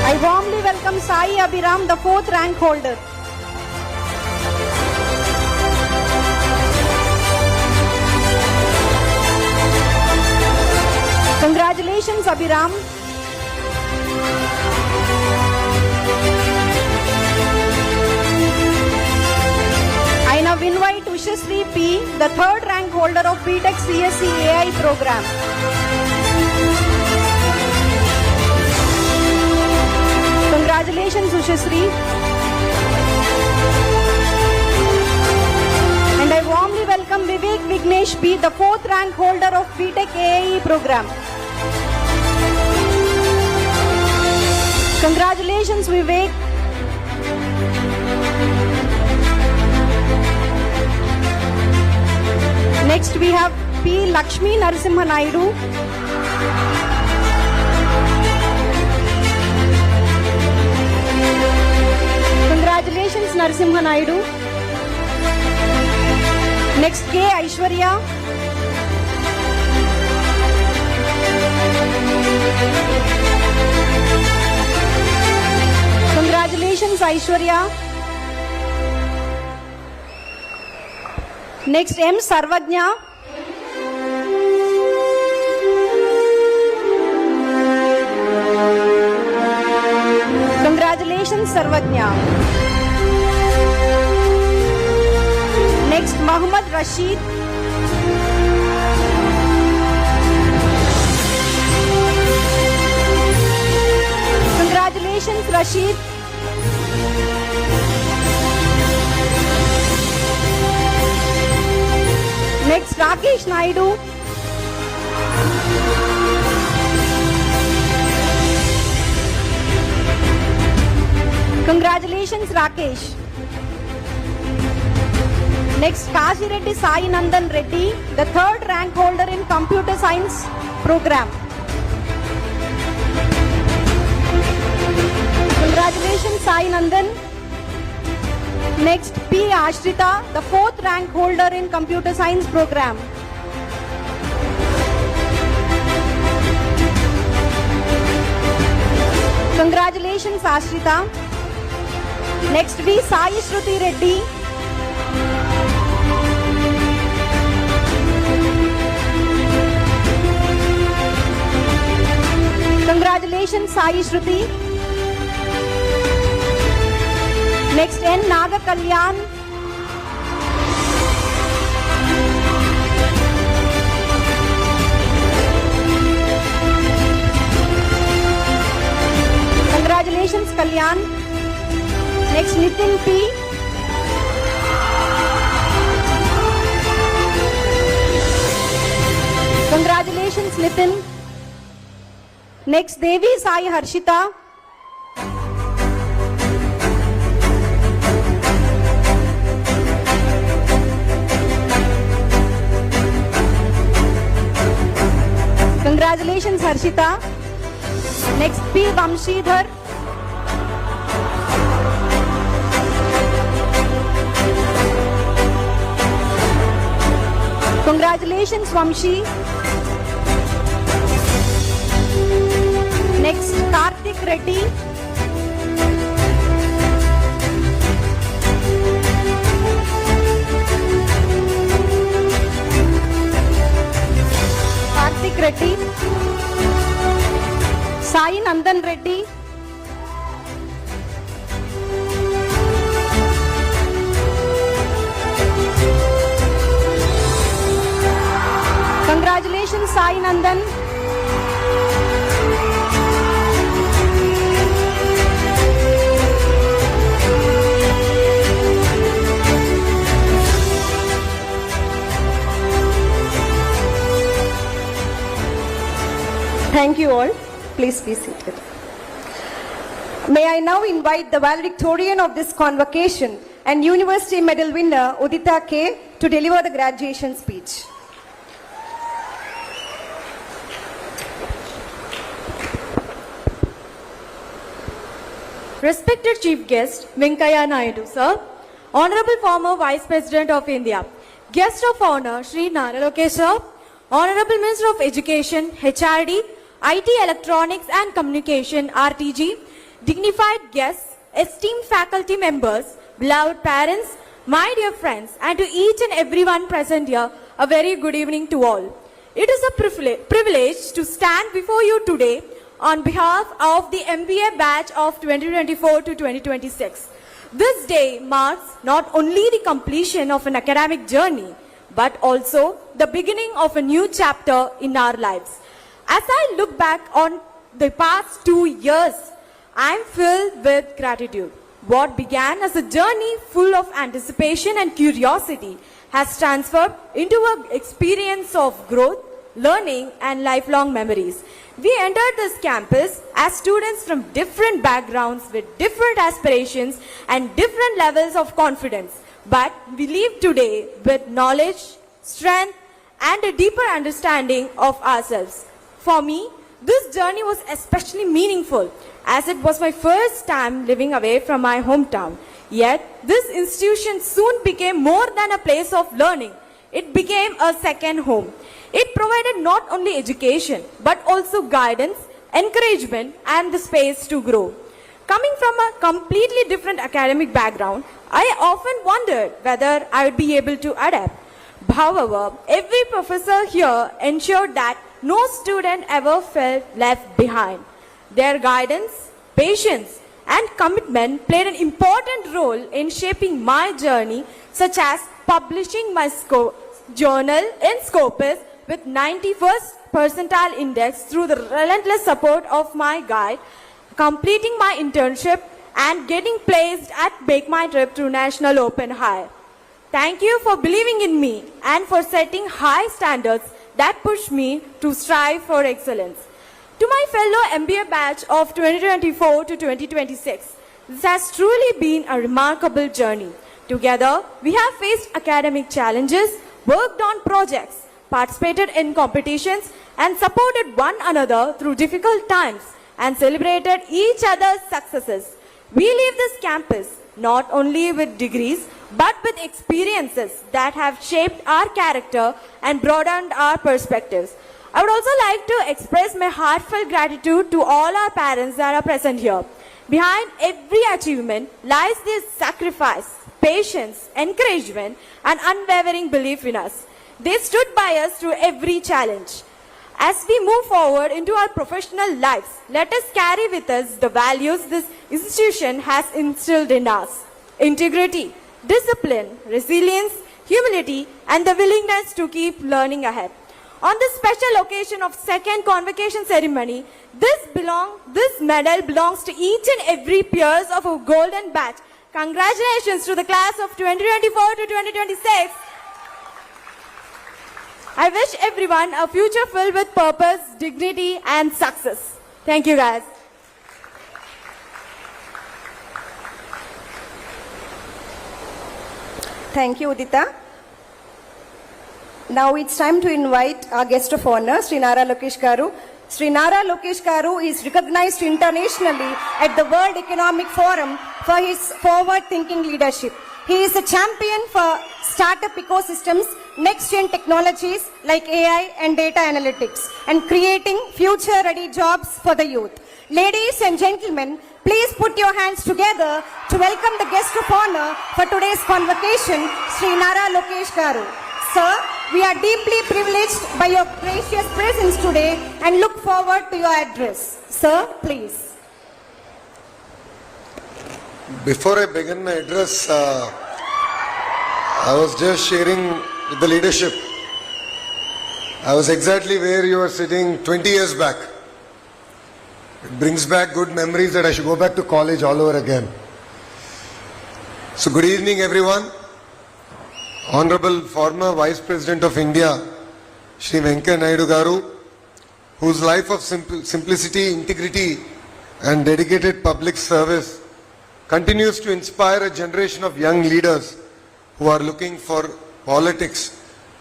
I warmly welcome Sai Abhiram, the fourth rank holder. Congratulations, Abhiram. I now invite Ushasri P, the third rank holder of BTech CSE AI program. Congratulations, Ushasri. And I warmly welcome Vivek Vignesh P, the fourth rank holder of BTech AIE program. Congratulations, Vivek. Next we have P. Lakshmi Narasimha Naidu. Congratulations, Narasimha Naidu. Next, K. Aishwarya. Congratulations, Aishwarya. Next, M. Sarvajna. Congratulations, Sarvajna. Next, Muhammad Rashid. Congratulations, Rashid. Next, Rakesh Naidu. Congratulations, Rakesh. Next, Kashi Reddy Sai Nandan Reddy, the third rank holder in Computer Science program. Congratulations, Sai Nandan. Next, P. Ashrita, the fourth rank holder in Computer Science program. Congratulations, Ashrita. Next, V. Sai Shruti Reddy. Congratulations, Sai Shruti. Next, N. Naga Kalyan. Congratulations, Kalyan. Next, Nitin P. Congratulations, Nitin. Next, Devi Sai Harshita. Congratulations, Harshita. Next, P. Vamshidhar. Congratulations, Vamshi. Next, Karthik Reddy. Karthik Reddy. Sai Nandan Reddy. Congratulations, Sai Nandan. Thank you all. Please be seated. May I now invite the valedictorian of this convocation and University Medal winner Udita K. to deliver the graduation speech. Respected Chief Guest Venkaiah Naidu, Sir, Honorable former Vice President of India, Guest of Honor Shri Naralokesh Sir, Honorable Minister of Education, HRD, IT Electronics and Communication, RTG, dignified guests, esteemed faculty members, beloved parents, my dear friends, and to each and everyone present here, a very good evening to all. It is a privilege to stand before you today on behalf of the MBA batch of 2024 to 2026. This day marks not only the completion of an academic journey, but also the beginning of a new chapter in our lives. As I look back on the past 2 years, I am filled with gratitude. What began as a journey full of anticipation and curiosity has transformed into an experience of growth, learning, and lifelong memories. We entered this campus as students from different backgrounds with different aspirations and different levels of confidence. But we leave today with knowledge, strength, and a deeper understanding of ourselves. For me, this journey was especially meaningful as it was my first time living away from my hometown. Yet, this institution soon became more than a place of learning. it became a second home. It provided not only education, but also guidance, encouragement, and the space to grow. Coming from a completely different academic background, I often wondered whether I would be able to adapt. However, every professor here ensured that no student ever felt left behind. Their guidance, patience, and commitment played an important role in shaping my journey, such as publishing my journal in Scopus with 91st percentile index through the relentless support of my guide, completing my internship, and getting placed at Make My Trip to National Open High. Thank you for believing in me and for setting high standards that push me to strive for excellence. To my fellow MBA batch of 2024 to 2026, this has truly been a remarkable journey. Together, we have faced academic challenges, worked on projects, participated in competitions, and supported one another through difficult times and celebrated each other's successes. We leave this campus not only with degrees, but with experiences that have shaped our character and broadened our perspectives. I would also like to express my heartfelt gratitude to all our parents that are present here. Behind every achievement lies this sacrifice, patience, encouragement, and unwavering belief in us. They stood by us through every challenge. As we move forward into our professional lives, let us carry with us the values this institution has instilled in us: integrity, discipline, resilience, humility, and the willingness to keep learning ahead. On this special occasion of second convocation ceremony, this medal belongs to each and every peers of our golden batch. Congratulations to the class of 2024 to 2026. I wish everyone a future filled with purpose, dignity, and success. Thank you, guys. Thank you, Udita. Now it's time to invite our guest of honor, Sri Nara Lokesh Garu. Sri Nara Lokesh Garu is recognized internationally at the World Economic Forum for his forward-thinking leadership. He is a champion for startup ecosystems, next-gen technologies like AI and data analytics, and creating future-ready jobs for the youth. Ladies and gentlemen, please put your hands together to welcome the guest of honor for today's convocation, Sri Nara Lokesh Garu. Sir, we are deeply privileged by your gracious presence today and look forward to your address. Sir, please. Before I begin my address, I was just sharing with the leadership. I was exactly where you were sitting 20 years back. It brings back good memories that I should go back to college all over again. So good evening, everyone. Honorable former Vice President of India, Shri Venkaya Naidu Garu, whose life of simplicity, integrity, and dedicated public service continues to inspire a generation of young leaders who are looking for politics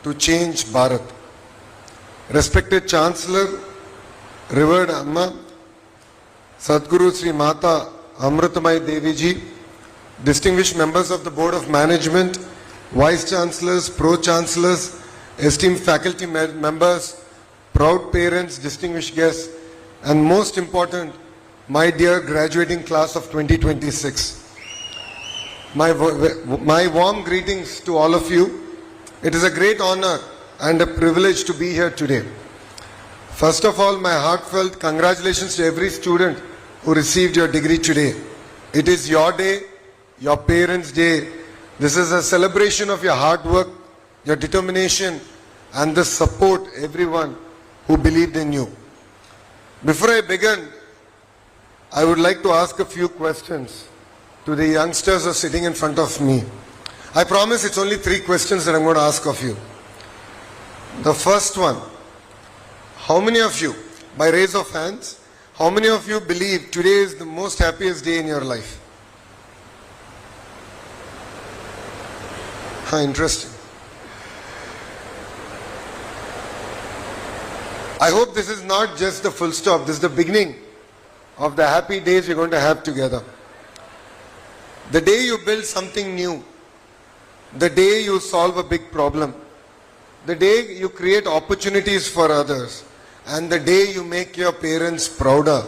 to change Bharat. Respected Chancellor, revered Amma, Sadhguru Sri Mata Amritamai Devi Ji, distinguished members of the Board of Management, Vice Chancellors, Pro-Chancellors, esteemed faculty members, proud parents, distinguished guests, and most important, my dear graduating class of 2026. My warm greetings to all of you. It is a great honor and a privilege to be here today. First of all, my heartfelt congratulations to every student who received your degree today. It is your day, your parents' day. This is a celebration of your hard work, your determination, and the support everyone who believed in you. Before I begin, I would like to ask a few questions to the youngsters who are sitting in front of me. I promise it's only 3 questions that I'm going to ask of you. The first one, how many of you, by raise of hands, how many of you believe today is the most happiest day in your life? Interesting. I hope this is not just the full stop. This is the beginning of the happy days we're going to have together. The day you build something new, the day you solve a big problem, the day you create opportunities for others, and the day you make your parents prouder,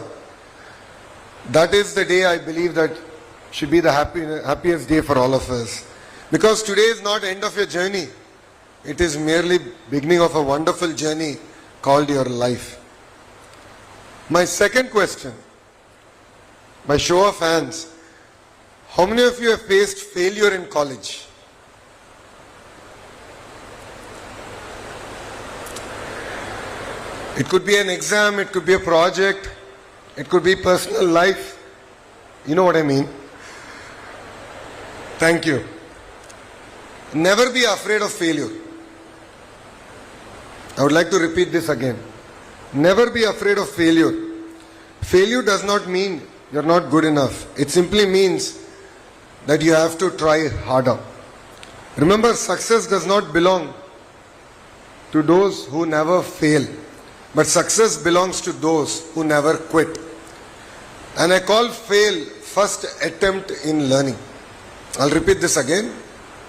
that is the day I believe that should be the happiest day for all of us. Because today is not end of your journey. It is merely beginning of a wonderful journey called your life. My second question, by show of hands, how many of you have faced failure in college? It could be an exam, it could be a project, it could be personal life. You know what I mean? Thank you. Never be afraid of failure. I would like to repeat this again. Never be afraid of failure. Failure does not mean you're not good enough. It simply means that you have to try harder. Remember, success does not belong to those who never fail, but success belongs to those who never quit. And I call fail first attempt in learning. I'll repeat this again.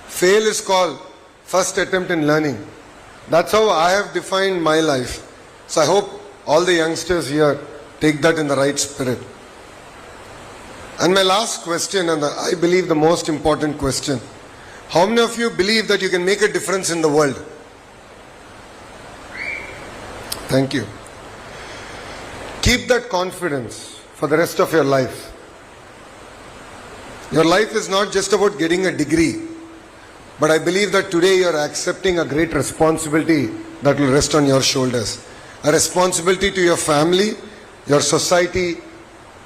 Fail is called first attempt in learning. That's how I have defined my life. So I hope all the youngsters here take that in the right spirit. And my last question, and I believe the most important question, how many of you believe that you can make a difference in the world? Thank you. Keep that confidence for the rest of your life. Your life is not just about getting a degree, but I believe that today you are accepting a great responsibility that will rest on your shoulders. A responsibility to your family, your society,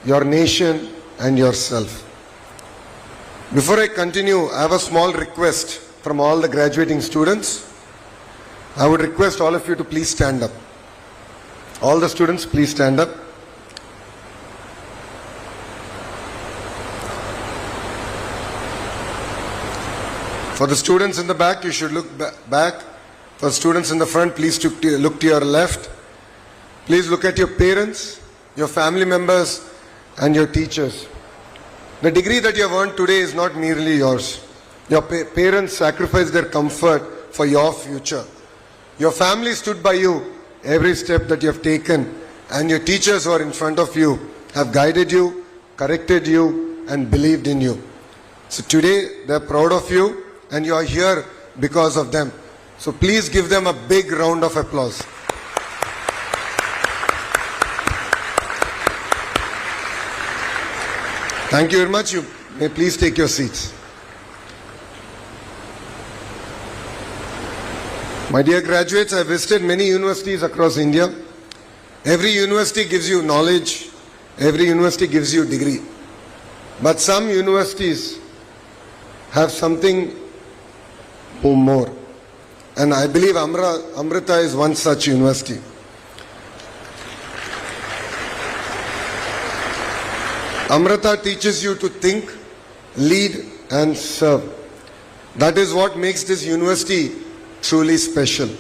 your nation, and yourself. Before I continue, I have a small request from all the graduating students. I would request all of you to please stand up. All the students, please stand up. For the students in the back, you should look back. For students in the front, please look to your left. Please look at your parents, your family members, and your teachers. The degree that you have earned today is not merely yours. Your parents sacrificed their comfort for your future. Your family stood by you every step that you have taken, and your teachers who are in front of you have guided you, corrected you, and believed in you. So today, they are proud of you, and you are here because of them. So please give them a big round of applause. Thank you very much. You may please take your seats. My dear graduates, I visited many universities across India. Every university gives you knowledge. Every university gives you degree. But some universities have something more. And I believe Amrita is one such university. Amrita teaches you to think, lead, and serve. That is what makes this university truly special.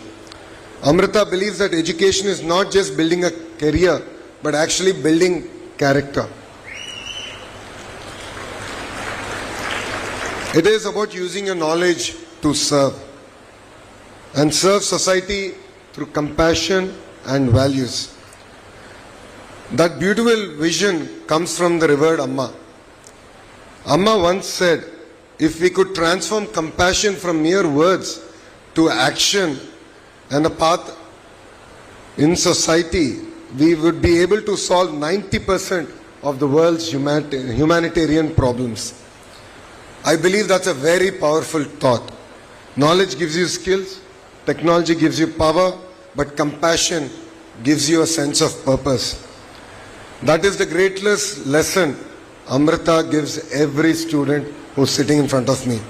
Amrita believes that education is not just building a career, but actually building character. It is about using your knowledge to serve, and serve society through compassion and values. That beautiful vision comes from the revered Amma. Amma once said, if we could transform compassion from mere words to action and a path in society, we would be able to solve 90% of the world's humanitarian problems. I believe that's a very powerful thought. Knowledge gives you skills, technology gives you power, but compassion gives you a sense of purpose. That is the greatest lesson Amrita gives every student who's sitting in front of me.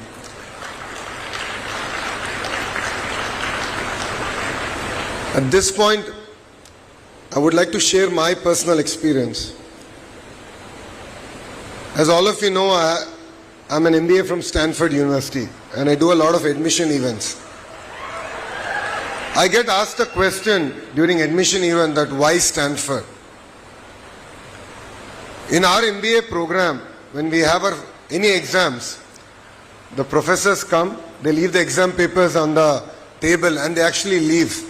At this point, I would like to share my personal experience. As all of you know, I'm an MBA from Stanford University, and I do a lot of admission events. I get asked a question during admission event that why Stanford? In our MBA program, when we have any exams, the professors come, they leave the exam papers on the table and they actually leave.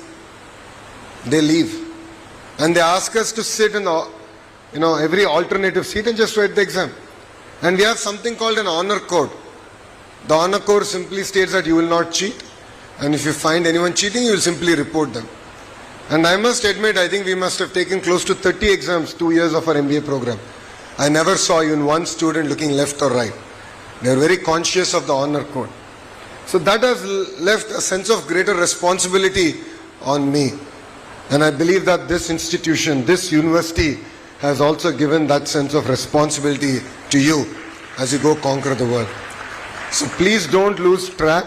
They leave. And they ask us to sit in every alternative seat and just write the exam. And we have something called an honor code. The honor code simply states that you will not cheat. And if you find anyone cheating, you will simply report them. And I must admit, I think we must have taken close to 30 exams, 2 years of our MBA program. I never saw even one student looking left or right. They are very conscious of the honor code. So that has left a sense of greater responsibility on me. And I believe that this institution, this university, has also given that sense of responsibility to you as you go conquer the world. So please don't lose track.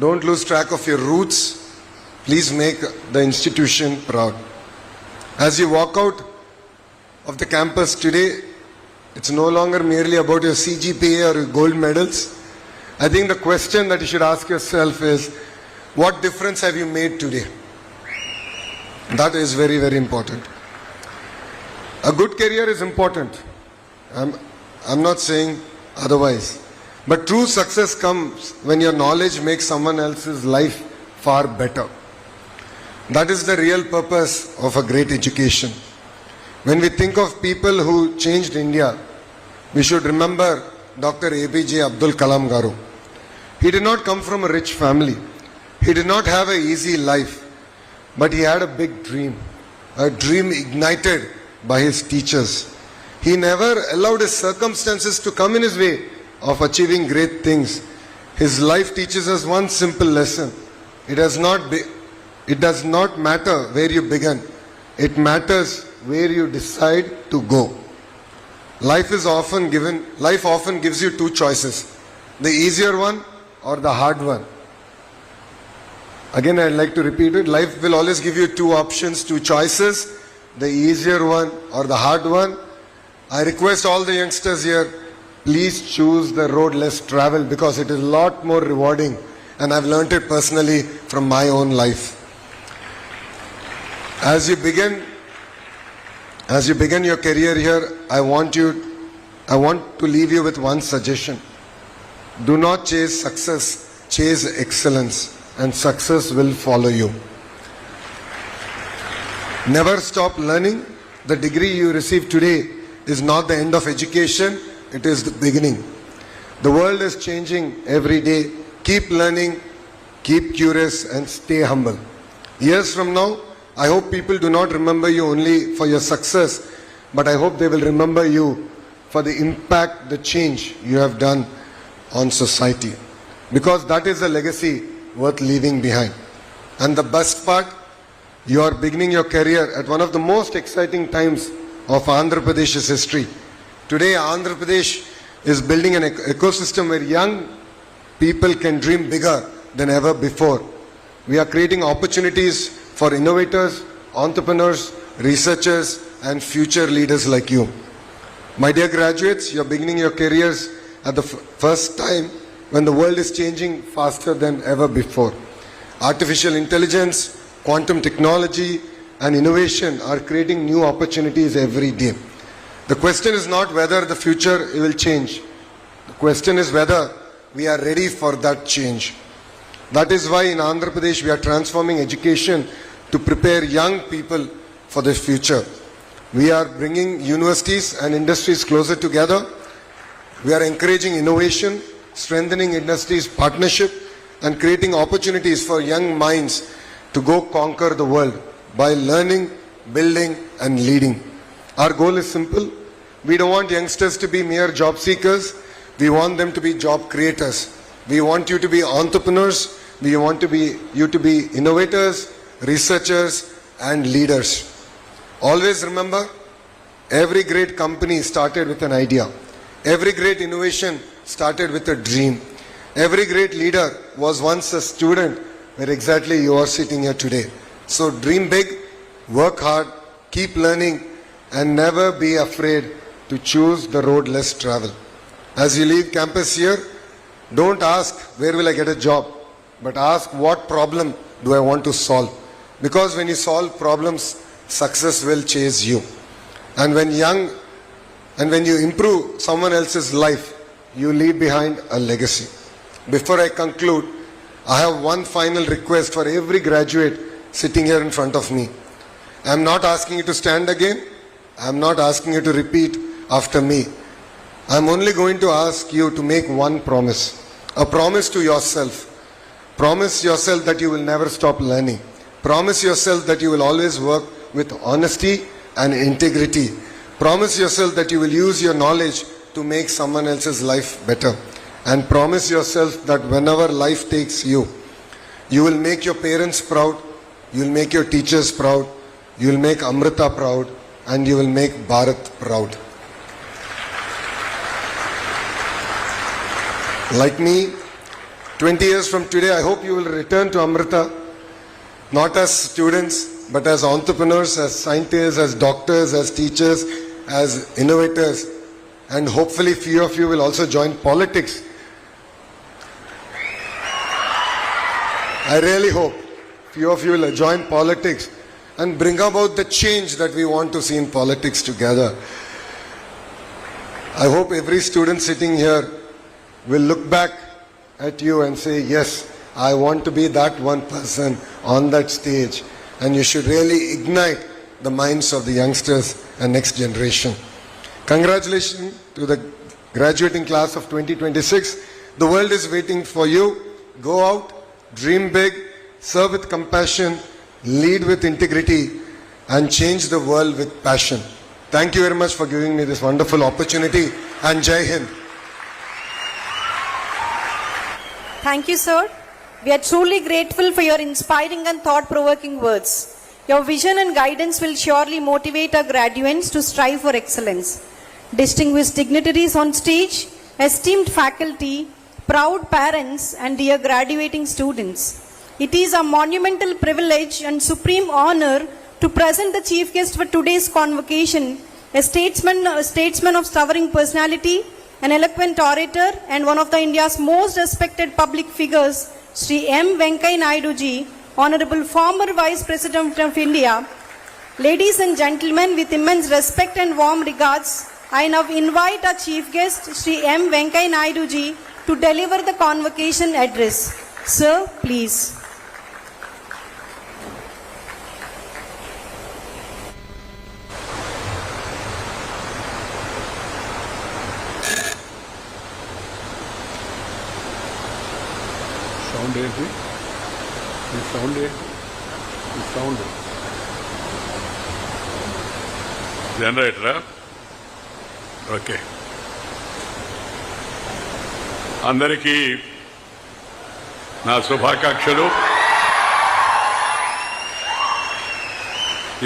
Don't lose track of your roots. Please make the institution proud. As you walk out of the campus today, it's no longer merely about your CGPA or your gold medals. I think the question that you should ask yourself is, what difference have you made today? That is very, very important. A good career is important. I'm not saying otherwise. But true success comes when your knowledge makes someone else's life far better. That is the real purpose of a great education. When we think of people who changed India, we should remember Dr. APJ Abdul Kalam Garu. He did not come from a rich family. He did not have an easy life, but he had a big dream, a dream ignited by his teachers. He never allowed his circumstances to come in his way of achieving great things. His life teaches us one simple lesson. It does not matter where you begin. It matters where you decide to go. Life often gives you two choices, the easier one or the hard one. Again, I'd like to repeat it. Life will always give you two options, two choices, the easier one or the hard one. I request all the youngsters here, please choose the road less traveled because it is a lot more rewarding, and I've learnt it personally from my own life. As you begin your career here, I want to leave you with one suggestion. Do not chase success, chase excellence, and success will follow you. Never stop learning. The degree you receive today is not the end of education, it is the beginning. The world is changing every day. Keep learning, keep curious, and stay humble. Years from now, I hope people do not remember you only for your success, but I hope they will remember you for the impact, the change you have done on society. Because that is a legacy worth leaving behind. And the best part, you are beginning your career at one of the most exciting times of Andhra Pradesh's history. Today, Andhra Pradesh is building an ecosystem where young people can dream bigger than ever before. We are creating opportunities for innovators, entrepreneurs, researchers, and future leaders like you. My dear graduates, you are beginning your careers at the first time when the world is changing faster than ever before. Artificial intelligence, quantum technology, and innovation are creating new opportunities every day. The question is not whether the future will change. The question is whether we are ready for that change. That is why in Andhra Pradesh we are transforming education to prepare young people for the future. We are bringing universities and industries closer together. We are encouraging innovation, strengthening industries' partnership, and creating opportunities for young minds to go conquer the world by learning, building, and leading. Our goal is simple. We don't want youngsters to be mere job seekers. We want them to be job creators. We want you to be entrepreneurs. We want you to be innovators, researchers, and leaders. Always remember, every great company started with an idea. Every great innovation started with a dream. Every great leader was once a student where exactly you are sitting here today. So dream big, work hard, keep learning, and never be afraid to choose the road less traveled. As you leave campus here, don't ask where will I get a job, but ask what problem do I want to solve. Because when you solve problems, success will chase you. And when you improve someone else's life, you leave behind a legacy. Before I conclude, I have one final request for every graduate sitting here in front of me. I am not asking you to stand again. I am not asking you to repeat after me. I am only going to ask you to make one promise. A promise to yourself. Promise yourself that you will never stop learning. Promise yourself that you will always work with honesty and integrity. Promise yourself that you will use your knowledge to make someone else's life better. And promise yourself that whenever life takes you, you will make your parents proud, you will make your teachers proud, you will make Amrita proud, and you will make Bharat proud. Like me, 20 years from today, I hope you will return to Amrita, not as students, but as entrepreneurs, as scientists, as doctors, as teachers, as innovators, and hopefully few of you will also join politics. I really hope few of you will join politics and bring about the change that we want to see in politics together. I hope every student sitting here will look back at you and say, yes, I want to be that one person on that stage. And you should really ignite the minds of the youngsters and next generation. Congratulations to the graduating class of 2026. The world is waiting for you. Go out, dream big, serve with compassion, lead with integrity, and change the world with passion. Thank you very much for giving me this wonderful opportunity, and Jai Hind. Thank you, sir. We are truly grateful for your inspiring and thought-provoking words. Your vision and guidance will surely motivate our graduates to strive for excellence. Distinguished dignitaries on stage, esteemed faculty, proud parents, and dear graduating students. It is a monumental privilege and supreme honor to present the chief guest for today's convocation, a statesman of towering personality, an eloquent orator, and one of the India's most respected public figures, Sri M. Venkaya Naidu ji, Honorable former Vice President of India. Ladies and gentlemen, with immense respect and warm regards, I now invite our chief guest, Sri M. Venkaya Naidu ji, to deliver the convocation address. Sir, please. Sound ఏంటి? ఈ sound ఏంటి? ఈ sound జనరేటరా? Okay. అందరికీ నా శుభాకాంక్షలు.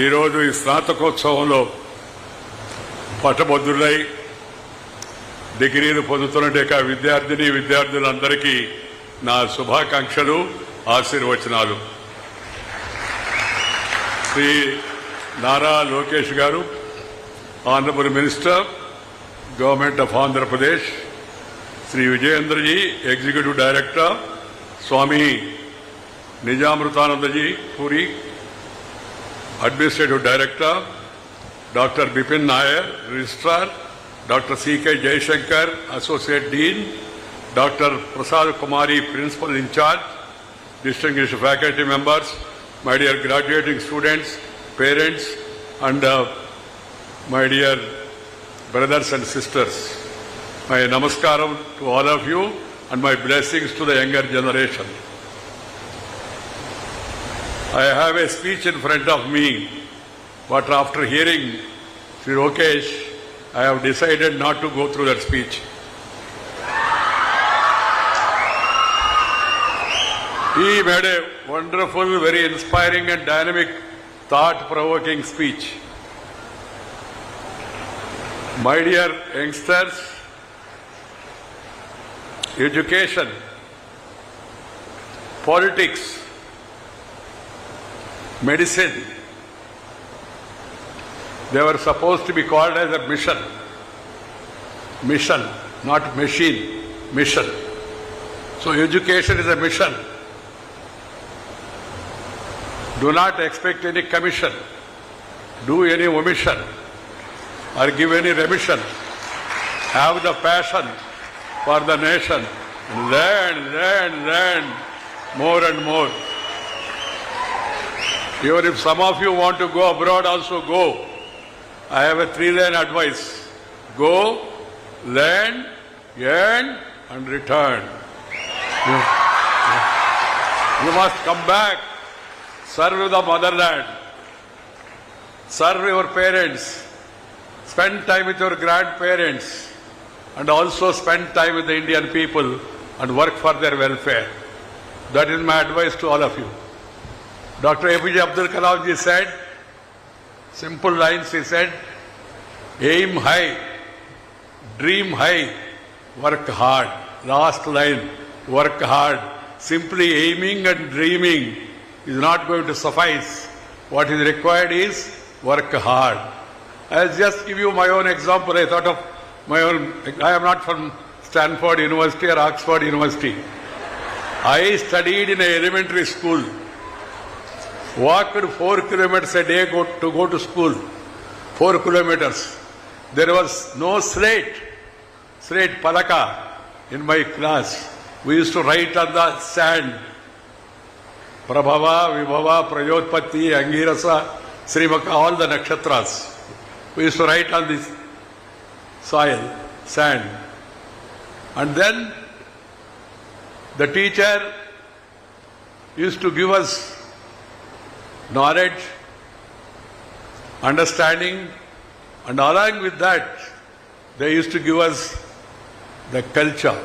ఈరోజు ఈ స్నాతకోత్సవంలో పట్టభద్రులై డిగ్రీలు పొందుతున్న విద్యార్థులందరికీ నా శుభాకాంక్షలు, ఆశీర్వచనాలు. Shri Nara Lokesh garu, honourable minister, government of Andhra Pradesh, Shri Vijayendraji, executive director, Swami Nijamritanandaji Puri, administrative director, doctor Bipin Nair, registrar, doctor C K Jayashankar, associate dean, Dr. Prasad Kumari, Principal in Charge, distinguished faculty members, my dear graduating students, parents, and my dear brothers and sisters. My namaskaram to all of you and my blessings to the younger generation. I have a speech in front of me, but after hearing Sri Lokesh, I have decided not to go through that speech. He made a wonderful, very inspiring and dynamic, thought-provoking speech. My dear youngsters, education, politics, medicine, they were supposed to be called as a mission. Mission, not machine, mission. So education is a mission. Do not expect any commission, do any omission, or give any remission. Have the passion for the nation. Learn, learn, learn more and more. Even if some of you want to go abroad, also go. I have a 3-line advice. Go, learn, earn, and return. You must come back, serve the motherland, serve your parents, spend time with your grandparents, and also spend time with the Indian people and work for their welfare. That is my advice to all of you. Dr. APJ Abdul Kalam ji said, simple lines he said, aim high, dream high, work hard. Last line, work hard. Simply aiming and dreaming is not going to suffice. What is required is work hard. I'll just give you my own example. I thought of my own. I am not from Stanford University or Oxford University. I studied in an elementary school. Walked 4 kilometers a day to go to school. 4 kilometers. There was no slate palaka in my class. We used to write on the sand. Prabhava, Vibhava, Prayotpatti, Angirasa, Srimaka, all the nakshatras. We used to write on this soil, sand. And then the teacher used to give us knowledge, understanding, and along with that, they used to give us the culture.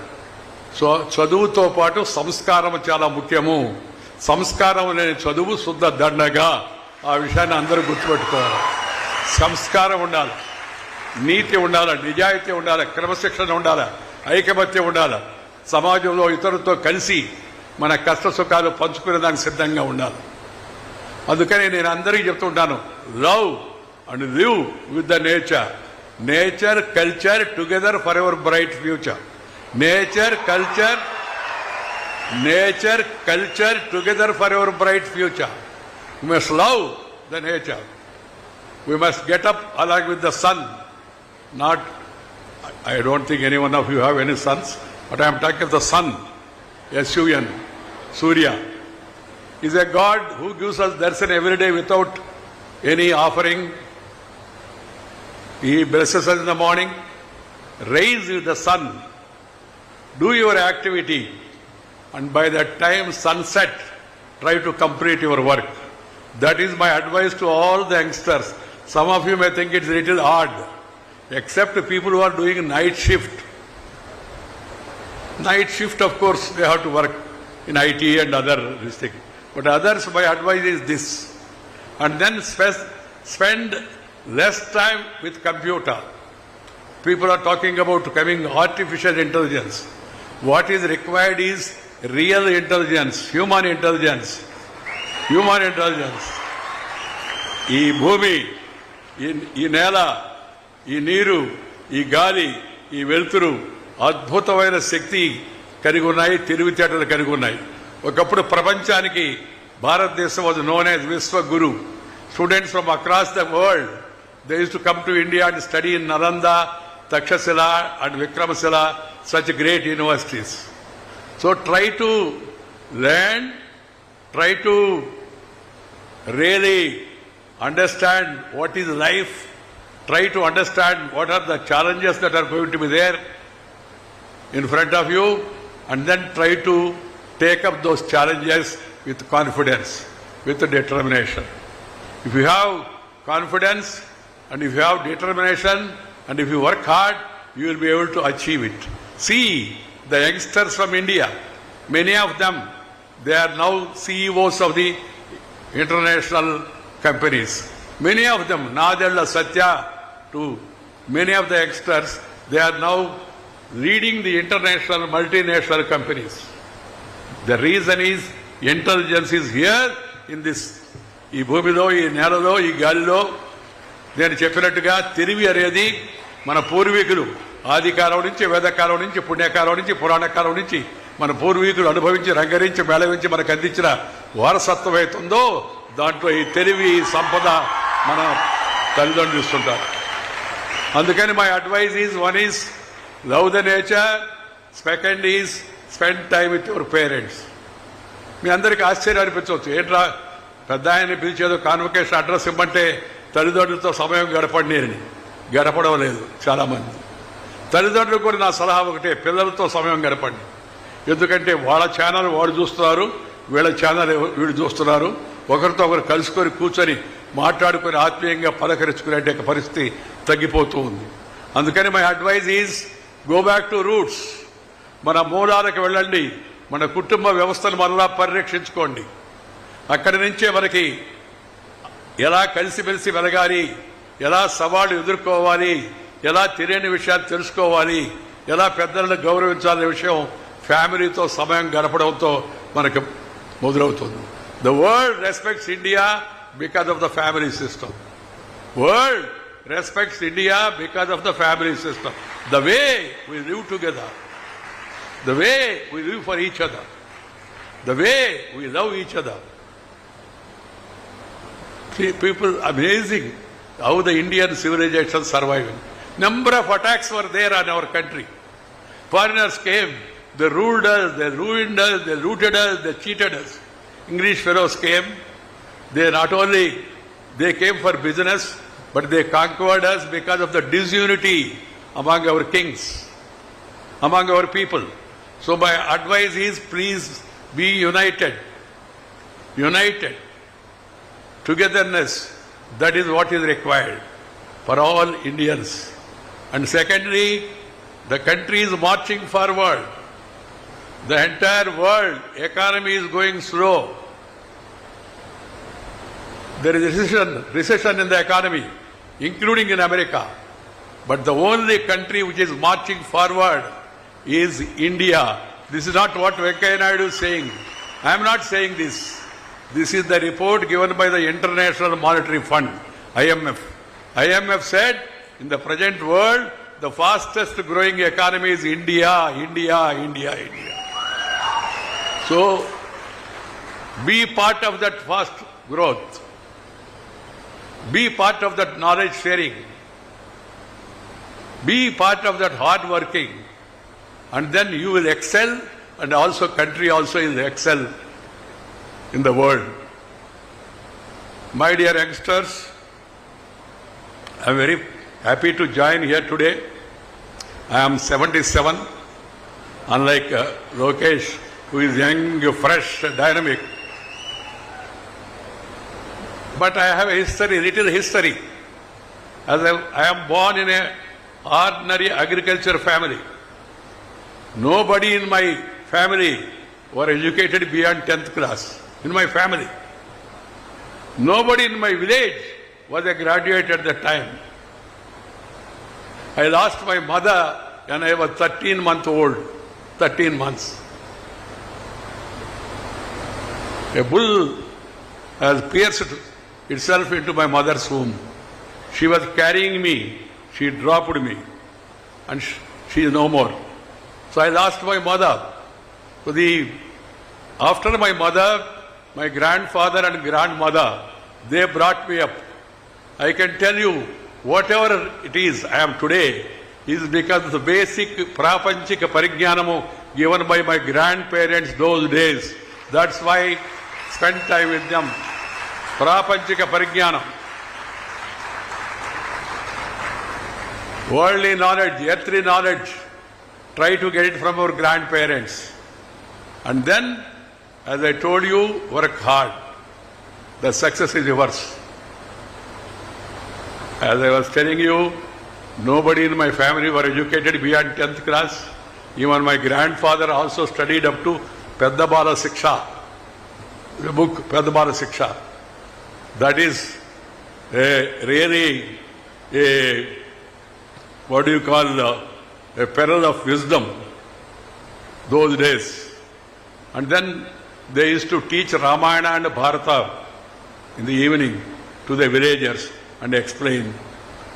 So చదువుతో పాటు సంస్కారం చాలా ముఖ్యము. సంస్కారం లేని చదువు శుద్ధ దండగా. ఆ విషయాన్ని అందరూ గుర్తుపెట్టుకోవాలి. సంస్కారం ఉండాలి, నీతి ఉండాలి, నిజాయితీ ఉండాలి, క్రమశిక్షణ ఉండాలి, ఐకమత్యం ఉండాలి. సమాజంలో ఇతరులతో కలిసి మన కష్ట సుఖాలు పంచుకునే దానికి సిద్ధంగా ఉండాలి. అందుకని నేను అందరికీ చెప్తుంటాను, love and live with the nature. Nature, culture together for ever bright future. Nature, culture together for our bright future. We must love the nature. We must get up along with the sun. I don't think any one of you have any sons, but I am talking of the sun. S-U-N, Surya. He is a God who gives us darshan every day without any offering. He blesses us in the morning. Raise you the sun. Do your activity, and by that time sunset, try to complete your work. That is my advice to all the youngsters. Some of you may think it's a little odd, except people who are doing night shift. Night shift, of course, they have to work in IT and other things. But others, my advice is this. And then spend less time with computer. People are talking about coming artificial intelligence. What is required is real intelligence, human intelligence. Human intelligence. ఈ భూమి, ఈ నేల, ఈ నీరు, ఈ గాలి, ఈ వెలుతురు అద్భుతమైన శక్తి కలిగి ఉన్నాయి, తెలివితేటలు కలిగి ఉన్నాయి. ఒకప్పుడు ప్రపంచానికి భారతదేశం was known as Vishwaguru. Students from across the world, they used to come to India and study in Nalanda, Takshashila and Vikramasila, such great universities. So try to learn, try to really understand what is life, try to understand what are the challenges that are going to be there in front of you, and then try to take up those challenges with confidence, with determination. If you have confidence and if you have determination and if you work hard, you will be able to achieve it. See the youngsters from India, many of them, they are now CEOs of the international companies. Many of them, Nadella, Satya, to many of the youngsters, they are now leading the international multinational companies. The reason is intelligence is here in this. ఈ భూమిలో, ఈ నేలలో, ఈ గాలిలో. నేను చెప్పినట్టుగా తెలివి అనేది మన పూర్వీకులు ఆదికాలం నుంచి, వేదకాలం నుంచి, పుణ్యకాలం నుంచి, పురాణ కాలం నుంచి మన పూర్వీకులు అనుభవించి, రంగరించి, మేళవించి మనకు అందించిన వారసత్వం అవుతుందో దాంట్లో ఈ తెలివి, సంపద మన తల్లిదండ్రులు ఇస్తుంటారు. అందుకని my advice is, one is love the nature, second is spend time with your parents. మీ అందరికీ ఆశ్చర్యం అనిపించవచ్చు, ఏంట్రా పెద్ద ఆయన్ని పిలిచేదో కాన్వకేషన్ అడ్రస్ ఇవ్వమంటే తల్లిదండ్రులతో సమయం గడపడం లేదు చాలామంది. తల్లిదండ్రులు కూడా నా సలహా ఒకటే, పిల్లలతో సమయం గడపండి. ఎందుకంటే వాళ్ళ ఛానల్ వాళ్ళు చూస్తున్నారు, వీళ్ళ ఛానల్ వీళ్ళు చూస్తున్నారు. ఒకరితో ఒకరు కలుసుకొని కూర్చొని మాట్లాడుకొని ఆత్మీయంగా పలకరించుకునే పరిస్థితి తగ్గిపోతూ ఉంది. అందుకని my advice is go back to roots. మన మూలాలకు వెళ్ళండి, మన కుటుంబ వ్యవస్థను మరలా పరిరక్షించుకోండి. అక్కడి నుంచే మనకి ఎలా కలిసిమెలిసి వెలగాలి, ఎలా సవాళ్లు ఎదుర్కోవాలి, ఎలా తెలియని విషయాలు తెలుసుకోవాలి, ఎలా పెద్దలను గౌరవించాలనే విషయం ఫ్యామిలీతో సమయం గడపడంతో మనకు మొదలవుతుంది. The world respects India because of the family system. World respects India because of the family system. The way we live together, the way we live for each other, the way we love each other. See, people, amazing how the Indian civilization surviving. Number of attacks were there on our country. Foreigners came, they ruled us, they ruined us, they looted us, they cheated us. English fellows came, they not only they came for business, but they conquered us because of the disunity among our kings, among our people. So my advice is, please be united. United. Togetherness, that is what is required for all Indians. And secondly, the country is marching forward. The entire world economy is going slow. There is recession in the economy, including in America. But the only country which is marching forward is India. This is not what Venkaiah Naidu is saying. I am not saying this. This is the report given by the International Monetary Fund, IMF. IMF said, in the present world, the fastest growing economy is India, India, India, India. So, be part of that fast growth. Be part of that knowledge sharing. Be part of that hard working. And then you will excel, and also country also will excel in the world. My dear youngsters, I am very happy to join here today. I am 77, unlike Lokesh, who is young, fresh, dynamic. But I have a history, little history. As I am born in an ordinary agriculture family. Nobody in my family were educated beyond 10th class. In my family. Nobody in my village was a graduate at that time. I lost my mother when I was 13 months old. 13 months. A bull has pierced itself into my mother's womb. She was carrying me, she dropped me, and she is no more. So I lost my mother. So after my mother, my grandfather and grandmother, they brought me up. I can tell you, whatever it is I am today, is because of the basic prapanchika parigyanamo given by my grandparents those days. That's why I spent time with them. Prapanchika parigyanam. Worldly knowledge, earthly knowledge, try to get it from our grandparents. And then, as I told you, work hard. The success is yours. As I was telling you, nobody in my family were educated beyond 10th class. Even my grandfather also studied up to Peddabala Siksha. The book Peddabala Siksha. That is really what do you call a peril of wisdom those days. And then they used to teach Ramayana and Bharata in the evening to the villagers and explain.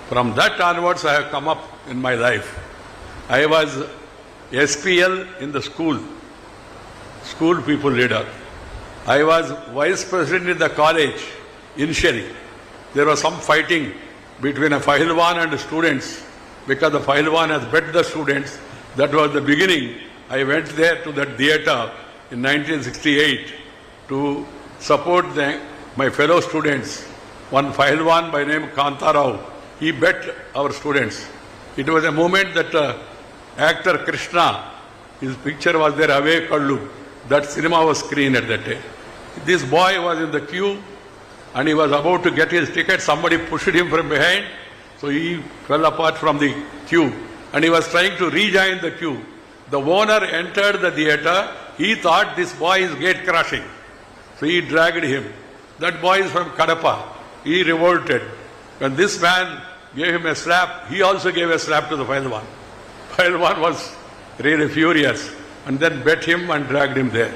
From that onwards I have come up in my life. I was SPL in the school people leader. I was vice president in the college. Initially, there was some fighting between a Pahilwan and students because the Pahilwan has bet the students. That was the beginning. I went there to that theatre in 1968 to support my fellow students. One Pahalwan by name Kantarao, he bet our students. It was a moment that actor Krishna, his picture was there, Ave Kallu. That cinema was screened at that day. This boy was in the queue and he was about to get his ticket. Somebody pushed him from behind, so he fell apart from the queue and he was trying to rejoin the queue. The owner entered the theatre. He thought this boy is gate crashing, so he dragged him. That boy is from Kadapa. He revolted. When this man gave him a slap, he also gave a slap to the Pahalwan. Pahalwan was really furious and then bet him and dragged him there.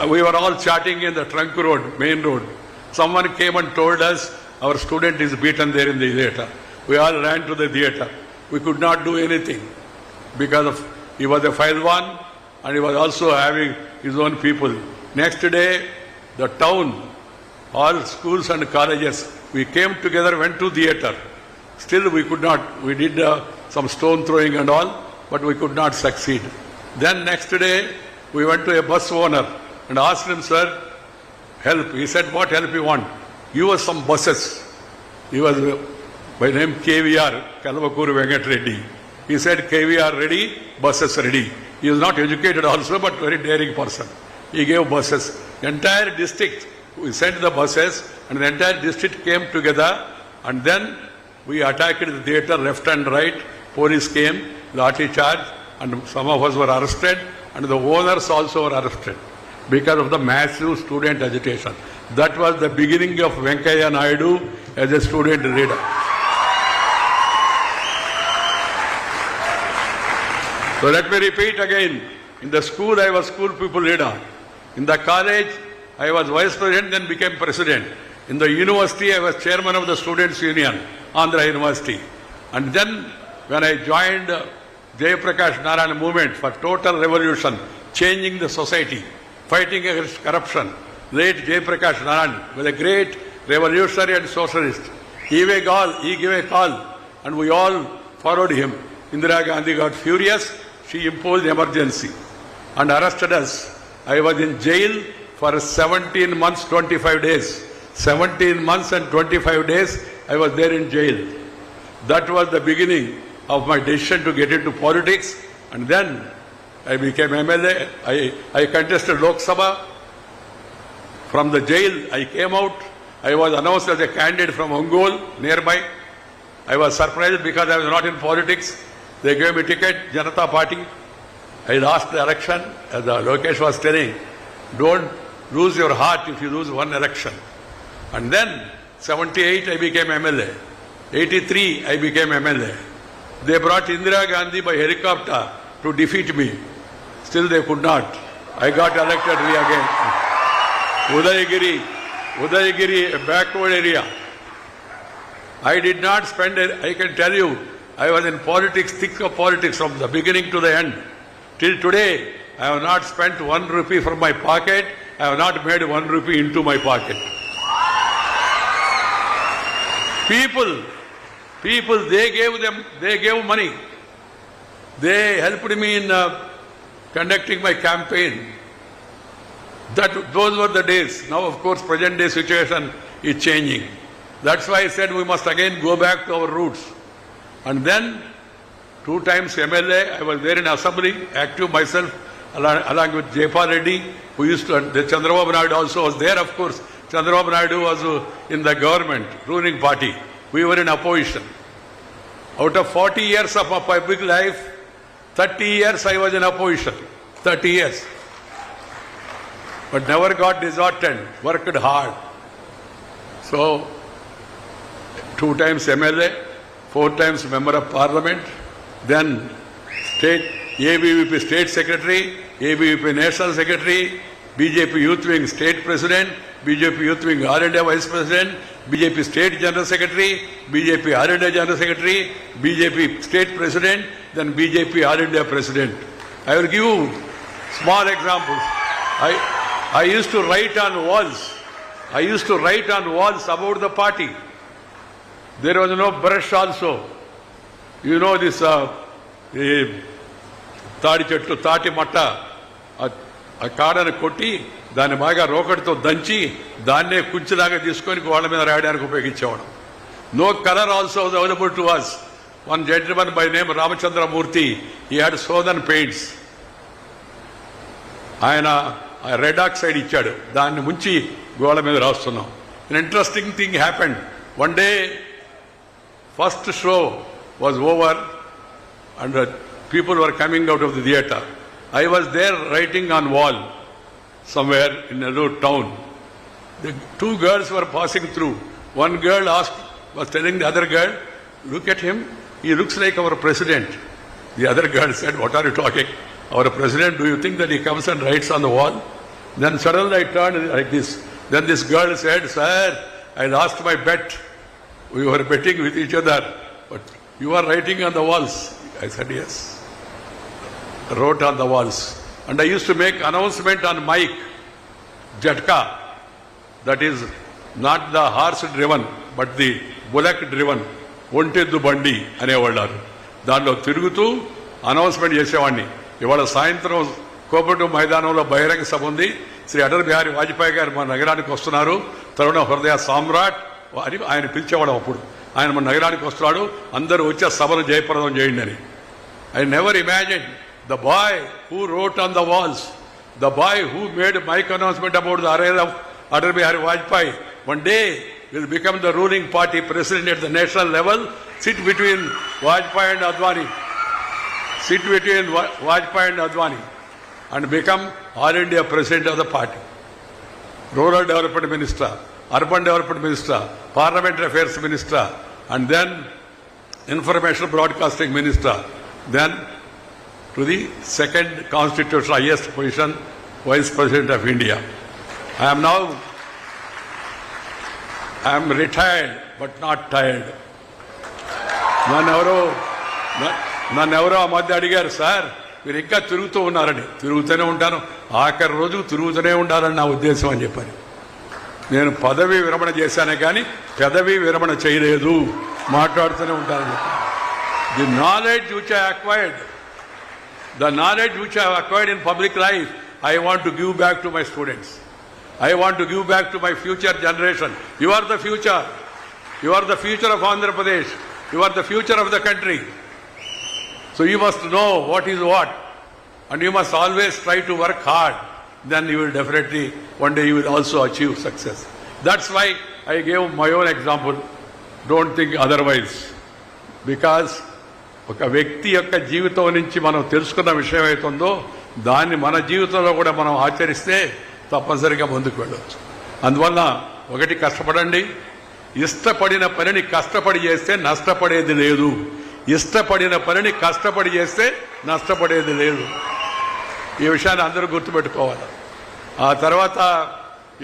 We were all chatting in the trunk road, main road. Someone came and told us our student is beaten there in the theatre. We all ran to the theatre. We could not do anything because he was a Pahalwan and he was also having his own people. Next day, the town, all schools and colleges, we came together, went to theatre. Still we could not, we did some stone throwing and all, but we could not succeed. Then next day, we went to a bus owner and asked him, sir, help. He said, what help you want? Give us some buses. He was by name KVR, Kalvakur Venkat Reddy. He said, KVR ready, buses ready. He was not educated also, but very daring person. He gave buses. Entire district, we sent the buses and the entire district came together and then we attacked the theatre left and right. Police came, lathi charge, and some of us were arrested and the owners also were arrested because of the massive student agitation. That was the beginning of Venkaiah Naidu as a student leader. So let me repeat again. In the school, I was school people leader. In the college, I was vice president, then became president. In the university, I was chairman of the Students' Union, Andhra University. And then, when I joined Jayaprakash Narayana movement for total revolution, changing the society, fighting against corruption, late Jayaprakash Narayana was a great revolutionary and socialist. He gave a call, and we all followed him. Indira Gandhi got furious. She imposed emergency and arrested us. I was in jail for 17 months, 25 days. 17 months and 25 days, I was there in jail. That was the beginning of my decision to get into politics. And then I became MLA. I contested Lok Sabha. From the jail, I came out. I was announced as a candidate from Ongole, nearby. I was surprised because I was not in politics. They gave me ticket, Janata Party. I lost the election. As Lokesh was telling, don't lose your heart if you lose one election. And then, 78, I became MLA. 83, I became MLA. They brought Indira Gandhi by helicopter to defeat me. Still they could not. I got elected again. Udayagiri, a backward area. I did not spend it. I can tell you, I was in politics, thick of politics from the beginning to the end. Till today, I have not spent 1 rupee from my pocket. I have not made 1 rupee into my pocket. People, they gave money. They helped me in conducting my campaign. Those were the days. Now, of course, present day situation is changing. That's why I said we must again go back to our roots. And then, 2 times MLA, I was there in Assembly, active myself, along with Jayapal Reddy, who used to, the Chandrababu Naidu also was there, of course. Chandrababu Naidu was in the government, ruling party. We were in opposition. Out of 40 years of my public life, 30 years I was in opposition. 30 years. But never got disheartened, worked hard. So, 2 times MLA, 4 times Member of Parliament, then ABVP State Secretary, ABVP National Secretary, BJP Youth Wing State President, BJP Youth Wing All India Vice President, BJP State General Secretary, BJP All India General Secretary, BJP State President, then BJP All India President. I will give you small examples. I used to write on walls. I used to write on walls about the party. There was no brush also. You know this Tadi Chettu, Tati Matta, a card and a koti, దాన్ని బాగా రోకటితో దంచి దాన్నే కుంచిలాగా తీసుకొని గోడల మీద రాయడానికి ఉపయోగించేవాడు. No colour also was available to us. One gentleman by name Ramachandra Murthy, he had southern paints. ఆయన రెడ్ ఆక్సైడ్ ఇచ్చాడు, దాన్ని ముంచి గోడ మీద రాస్తున్నాం. An interesting thing happened. One day, first show was over and people were coming out of the theatre. I was there writing on wall somewhere in a little town. The two girls were passing through. One girl was telling the other girl, look at him, he looks like our president. The other girl said, what are you talking? Our president, do you think that he comes and writes on the wall? Then suddenly I turned like this. Then this girl said, sir, I lost my bet. We were betting with each other, but you are writing on the walls. I said, yes. Wrote on the walls. And I used to make announcement on mic, Jatka, that is not the horse driven, but the bullock driven. ఒంటెద్దు బండి అనేవాళ్ళారు. దాంట్లో తిరుగుతూ announcement చేసేవాడిని. ఇవాళ సాయంత్రం కోపటు మైదానంలో బహిరంగ సభ ఉంది. శ్రీ అటల్ బిహారీ వాజ్పేయి గారు మన నగరానికి వస్తున్నారు, తరుణ హృదయ సామ్రాట్ అని ఆయన పిలిచేవాడు. అప్పుడు ఆయన మన నగరానికి వస్తున్నాడు, అందరూ వచ్చే సభను జయప్రదం చేయండి అని. I never imagine the boy who wrote on the walls, the boy who made mike announcement about the arrival of Atal Bihari Vajpayee one day will become the ruling party president at the national level, sit between Vajpayee and Advani, and become All India president of the party, rural development minister, urban development minister, parliamentary affairs minister, and then information broadcasting minister, then to the second constitutional highest position, vice president of India. I am retired but not tired. నన్నెవరో ఆ మధ్య అడిగారు, sir మీరు ఇంకా తిరుగుతూ ఉన్నారని. తిరుగుతూనే ఉంటాను, ఆఖరి రోజు తిరుగుతూనే ఉండాలని నా ఉద్దేశం అని చెప్పాను. నేను పదవి విరమణ చేశానే కానీ పెదవి విరమణ చేయలేదు, మాట్లాడుతూనే ఉంటానని చెప్పాను. The knowledge which I acquired in public life, I want to give back to my students. I want to give back to my future generation. You are the future. You are the future of Andhra Pradesh. You are the future of the country. So you must know what is what. And you must always try to work hard. Then you will definitely, one day you will also achieve success. That's why I gave my own example. Don't think otherwise. Because ఒక వ్యక్తి యొక్క జీవితం నుంచి మనం తెలుసుకున్న విషయం అవుతుందో దాన్ని మన జీవితంలో కూడా మనం ఆచరిస్తే తప్పనిసరిగా ముందుకు వెళ్ళవచ్చు. అందువల్ల ఒకటి, కష్టపడండి. ఇష్టపడిన పనిని కష్టపడి చేస్తే నష్టపడేది లేదు. ఇష్టపడిన పనిని కష్టపడి చేస్తే నష్టపడేది లేదు. ఈ విషయాన్ని అందరూ గుర్తుపెట్టుకోవాలి. ఆ తర్వాత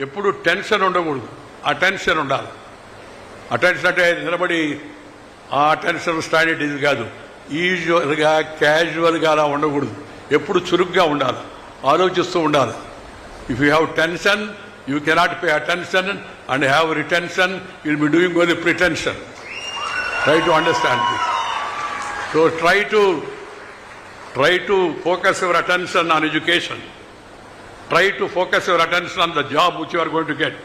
ఎప్పుడు టెన్షన్ ఉండకూడదు, అటెన్షన్ ఉండాలి. అటెన్షన్ అంటే నిలబడి ఆ టెన్షన్ స్టాండర్డ్ ఇది కాదు, యూజువల్గా క్యాజువల్గా అలా ఉండకూడదు. ఎప్పుడు చురుగ్గా ఉండాలి, ఆలోచిస్తూ ఉండాలి. If you have tension, you cannot pay attention, and have retention, you will be doing only pretension. Try to understand this. So try to focus your attention on education. Try to focus your attention on the job which you are going to get.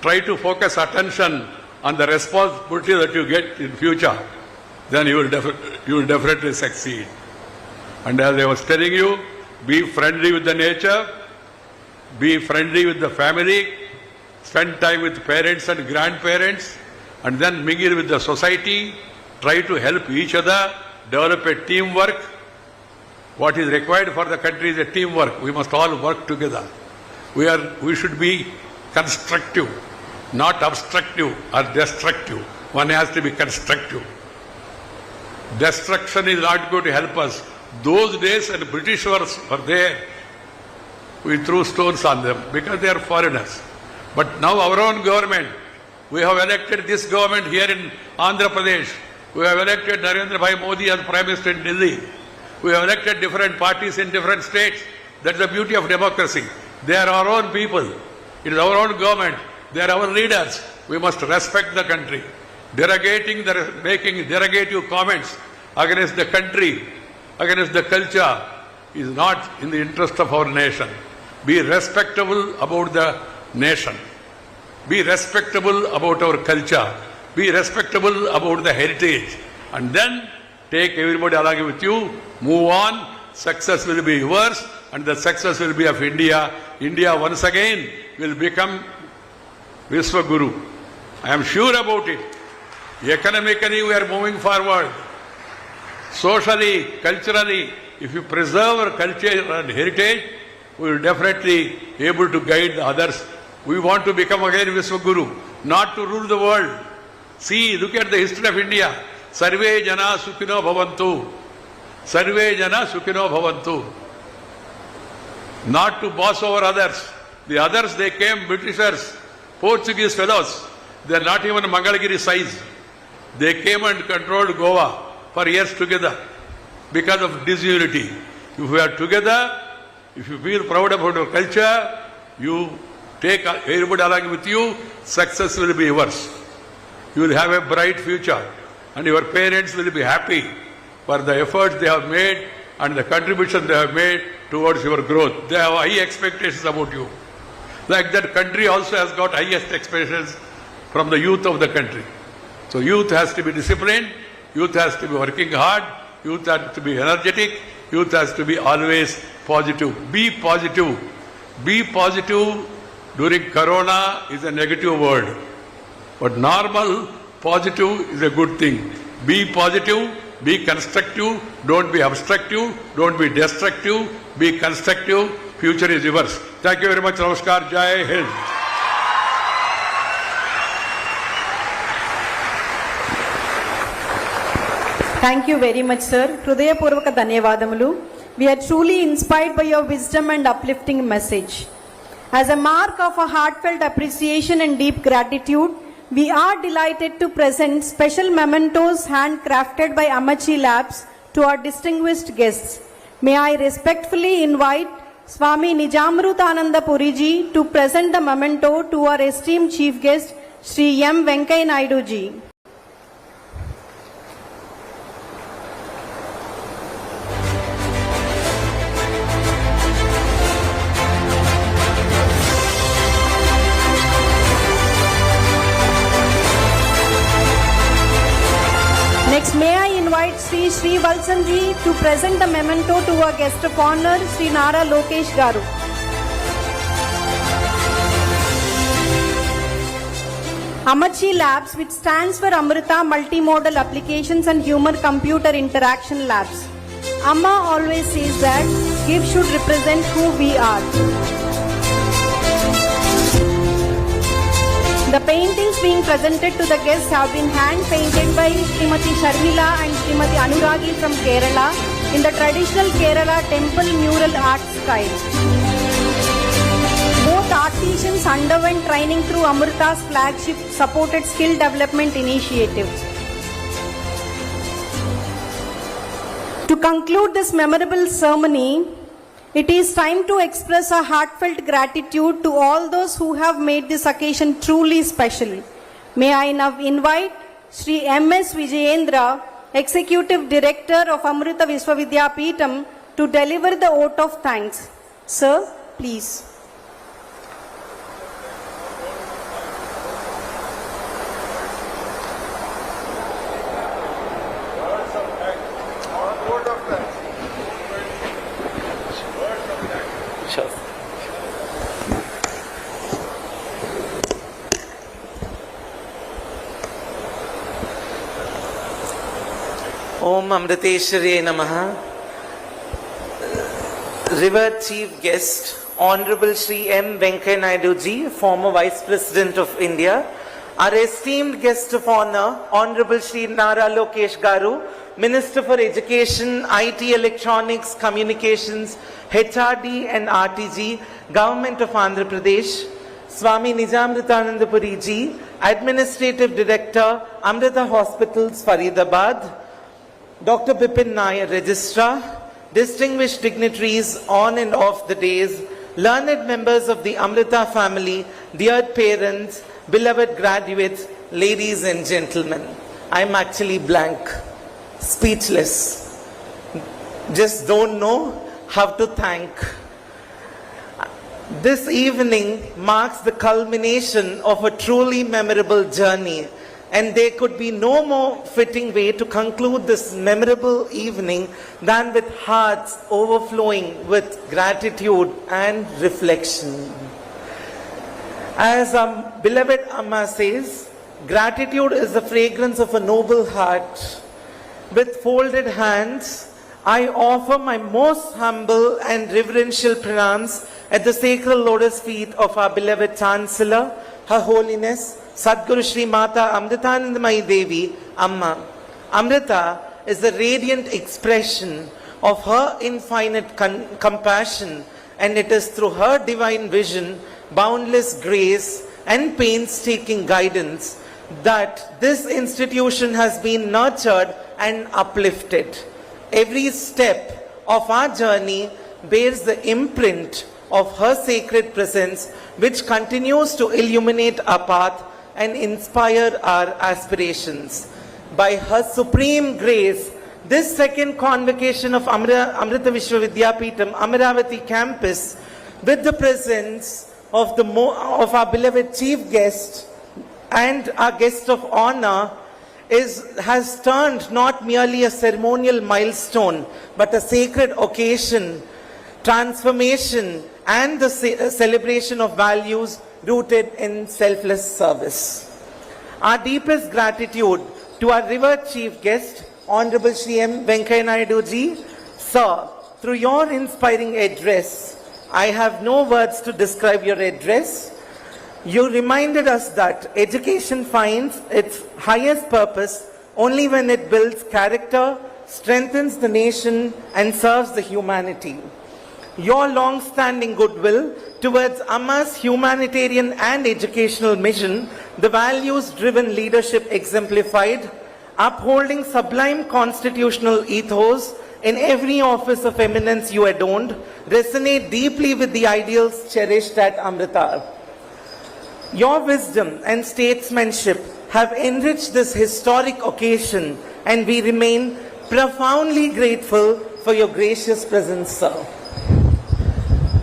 Try to focus attention on the responsibility that you get in future. Then you will definitely succeed. And as I was telling you, be friendly with the nature. Be friendly with the family, spend time with parents and grandparents, and then mingle with the society. Try to help each other, develop a teamwork. What is required for the country is a teamwork. We must all work together. We should be constructive, not obstructive or destructive. One has to be constructive. Destruction is not going to help us. Those days when the British were there, we threw stones on them because they are foreigners. But now our own government, we have elected this government here in Andhra Pradesh. We have elected Narendra Bhai Modi as Prime Minister in Delhi. We have elected different parties in different states. That's the beauty of democracy. They are our own people. It is our own government. They are our leaders. We must respect the country. Making derogative comments against the country, against the culture, is not in the interest of our nation. Be respectable about the nation. Be respectable about our culture. Be respectable about the heritage. And then take everybody along with you. Move on. Success will be yours. And the success will be of India. India once again will become Vishwaguru. I am sure about it. Economically we are moving forward. Socially, culturally, if you preserve our culture and heritage, we will definitely be able to guide the others. We want to become again Vishwaguru, not to rule the world. See, look at the history of India. Sarve jana sukhino bhavantu. Sarve jana sukhino bhavantu. Not to boss over others. The others, they came Britishers, Portuguese fellows. They are not even Mangalagiri size. They came and controlled Goa for years together because of disunity. If we are together, if you feel proud about your culture, you take everybody along with you, success will be yours. You will have a bright future and your parents will be happy for the efforts they have made and the contribution they have made towards your growth. They have high expectations about you. Like that country also has got highest expectations from the youth of the country. So youth has to be disciplined, youth has to be working hard, youth has to be energetic, youth has to be always positive. Be positive. Be positive during Corona is a negative word. But normal, positive is a good thing. Be positive, be constructive, don't be obstructive, don't be destructive, be constructive, future is yours. Thank you very much. Namaskar. Jai Hind. Thank you very much, sir. Hrudayapurvaka dhanyavadamulu. We are truly inspired by your wisdom and uplifting message. As a mark of a heartfelt appreciation and deep gratitude, we are delighted to present special mementos handcrafted by Amachi Labs to our distinguished guests. May I respectfully invite Swami Nijamrutananda Puriji to present the memento to our esteemed chief guest, Sri M. Venkaya Naidu ji. Next, may I invite Sri Valsanji to present the memento to our guest of honor, Sri Nara Lokesh Garu. Amachi Labs, which stands for Amrita Multimodal Applications and Human-Computer Interaction Labs. Amma always says that gifts should represent who we are. The paintings being presented to the guests have been hand-painted by Srimati Sharmila and Srimati Anuragi from Kerala in the traditional Kerala temple mural art style. Both artisans underwent training through Amrita's flagship supported skill development initiative. To conclude this memorable ceremony, it is time to express our heartfelt gratitude to all those who have made this occasion truly special. May I now invite Sri M.S. Vijayendra, Executive Director of Amrita Vishwavidyapeetham, to deliver the oath of thanks. Sir, please. Om Amriteshwarye Namaha. Revered Chief Guest, Honorable Shri M. Venkaya Naidu ji, former Vice President of India. Our esteemed guest of honor, Honorable Shri Nara Lokesh Garu, Minister for Education, IT, Electronics, Communications, HRD and RTG, Government of Andhra Pradesh. Swami Nijamrutananda Puriji, Administrative Director, Amrita Hospitals, Faridabad. Dr. Bipin Nair, Registrar, distinguished dignitaries on and off the days, learned members of the Amrita family, dear parents, beloved graduates, ladies and gentlemen. I'm actually blank, speechless. Just don't know how to thank. This evening marks the culmination of a truly memorable journey, and there could be no more fitting way to conclude this memorable evening than with hearts overflowing with gratitude and reflection. As our beloved Amma says, gratitude is the fragrance of a noble heart. With folded hands, I offer my most humble and reverential pranams at the sacred lotus feet of our beloved Chancellor, Her Holiness, Sadguru Shri Mata Amritanandamayi Devi, Amma. Amrita is the radiant expression of her infinite compassion, and it is through her divine vision, boundless grace, and painstaking guidance that this institution has been nurtured and uplifted. Every step of our journey bears the imprint of her sacred presence, which continues to illuminate our path and inspire our aspirations. By her supreme grace, this second convocation of Amrita Vishwa Vidyapeetham Amaravati campus, with the presence of our beloved chief guest and our guest of honor, has turned not merely a ceremonial milestone, but a sacred occasion, transformation, and the celebration of values rooted in selfless service. Our deepest gratitude to our revered chief guest, Honorable Shri M. Venkaya Naidu ji. Sir, through your inspiring address, I have no words to describe your address. You reminded us that education finds its highest purpose only when it builds character, strengthens the nation, and serves the humanity. Your long-standing goodwill towards Amma's humanitarian and educational mission, the values-driven leadership exemplified, upholding sublime constitutional ethos in every office of eminence you adorned, resonate deeply with the ideals cherished at Amrita. Your wisdom and statesmanship have enriched this historic occasion, and we remain profoundly grateful for your gracious presence, sir.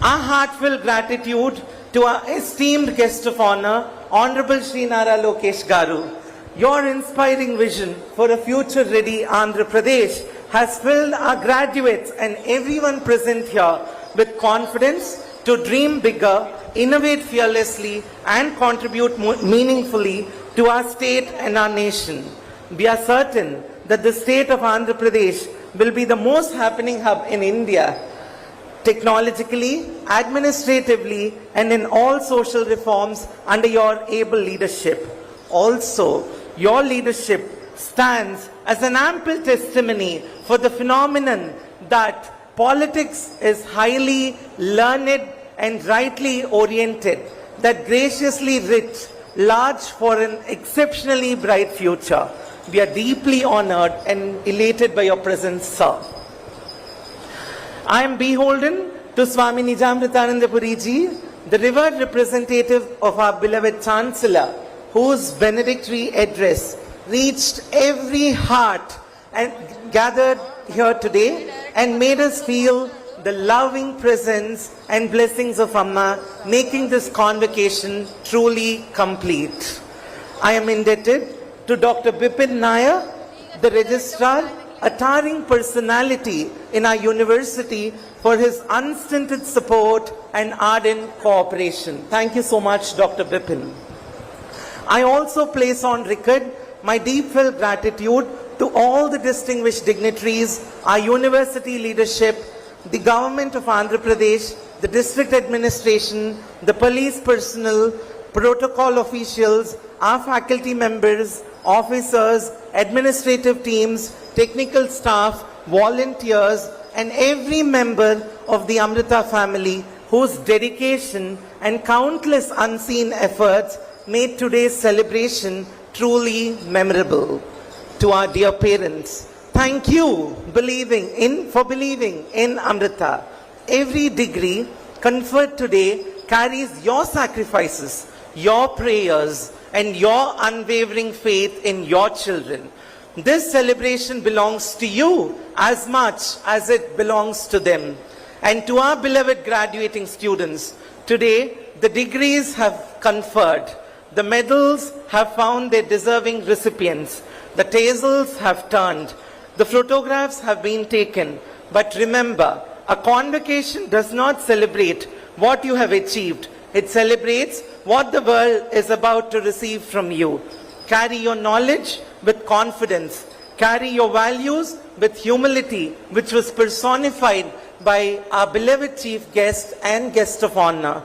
Our heartfelt gratitude to our esteemed guest of honor, Honorable Shri Nara Lokesh Garu. Your inspiring vision for a future-ready Andhra Pradesh has filled our graduates and everyone present here with confidence to dream bigger, innovate fearlessly, and contribute meaningfully to our state and our nation. We are certain that the state of Andhra Pradesh will be the most happening hub in India, technologically, administratively, and in all social reforms under your able leadership. Also, your leadership stands as an ample testimony for the phenomenon that politics is highly learned and rightly oriented, that graciously rich, large for an exceptionally bright future. We are deeply honored and elated by your presence, sir. I am beholden to Swami Nijamritananda Puri ji, the revered representative of our beloved Chancellor, whose benedictory address reached every heart and gathered here today and made us feel the loving presence and blessings of Amma, making this convocation truly complete. I am indebted to Dr. Bipin Nair, the registrar, a towering personality in our university, for his unstinted support and ardent cooperation. Thank you so much, Dr. Bipin. I also place on record my deep-felt gratitude to all the distinguished dignitaries, our university leadership, the government of Andhra Pradesh, the district administration, the police personnel, protocol officials, our faculty members, officers, administrative teams, technical staff, volunteers, and every member of the Amrita family whose dedication and countless unseen efforts made today's celebration truly memorable. To our dear parents, thank you for believing in Amrita. Every degree conferred today carries your sacrifices, your prayers, and your unwavering faith in your children. This celebration belongs to you as much as it belongs to them. And to our beloved graduating students, Today, the degrees have conferred. The medals have found their deserving recipients. The tassels have turned. The photographs have been taken. But remember, a convocation does not celebrate what you have achieved. It celebrates what the world is about to receive from you. Carry your knowledge with confidence. Carry your values with humility, which was personified by our beloved chief guest and guest of honor.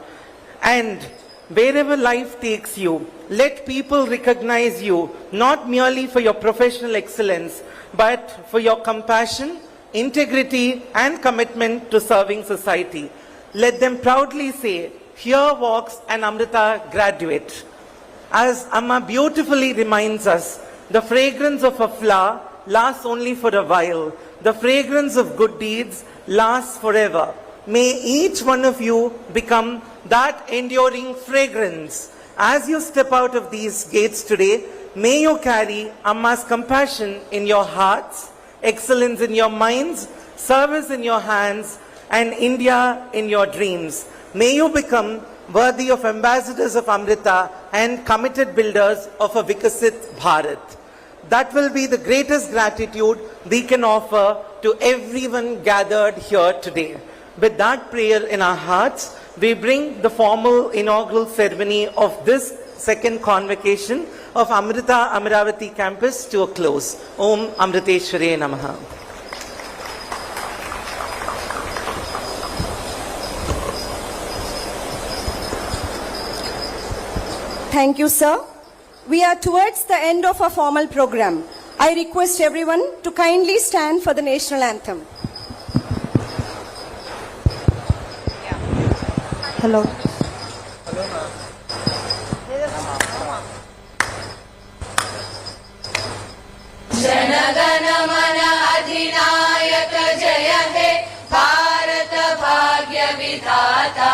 And wherever life takes you, let people recognize you not merely for your professional excellence, but for your compassion, integrity, and commitment to serving society. Let them proudly say, "Here walks an Amrita graduate." As Amma beautifully reminds us, the fragrance of a flower lasts only for a while. The fragrance of good deeds lasts forever. May each one of you become that enduring fragrance. As you step out of these gates today, may you carry Amma's compassion in your hearts, excellence in your minds, service in your hands, and India in your dreams. May you become worthy of ambassadors of Amrita and committed builders of a Vikasit Bharat. That will be the greatest gratitude we can offer to everyone gathered here today. With that prayer in our hearts, we bring the formal inaugural ceremony of this second convocation of Amrita Amaravati campus to a close. Om Amriteshware Namaha. Thank you, sir. We are towards the end of our formal program. I request everyone to kindly stand for the national anthem. Hello. जनगण मन अधिनायक जय हे भारत भाग्य विधाता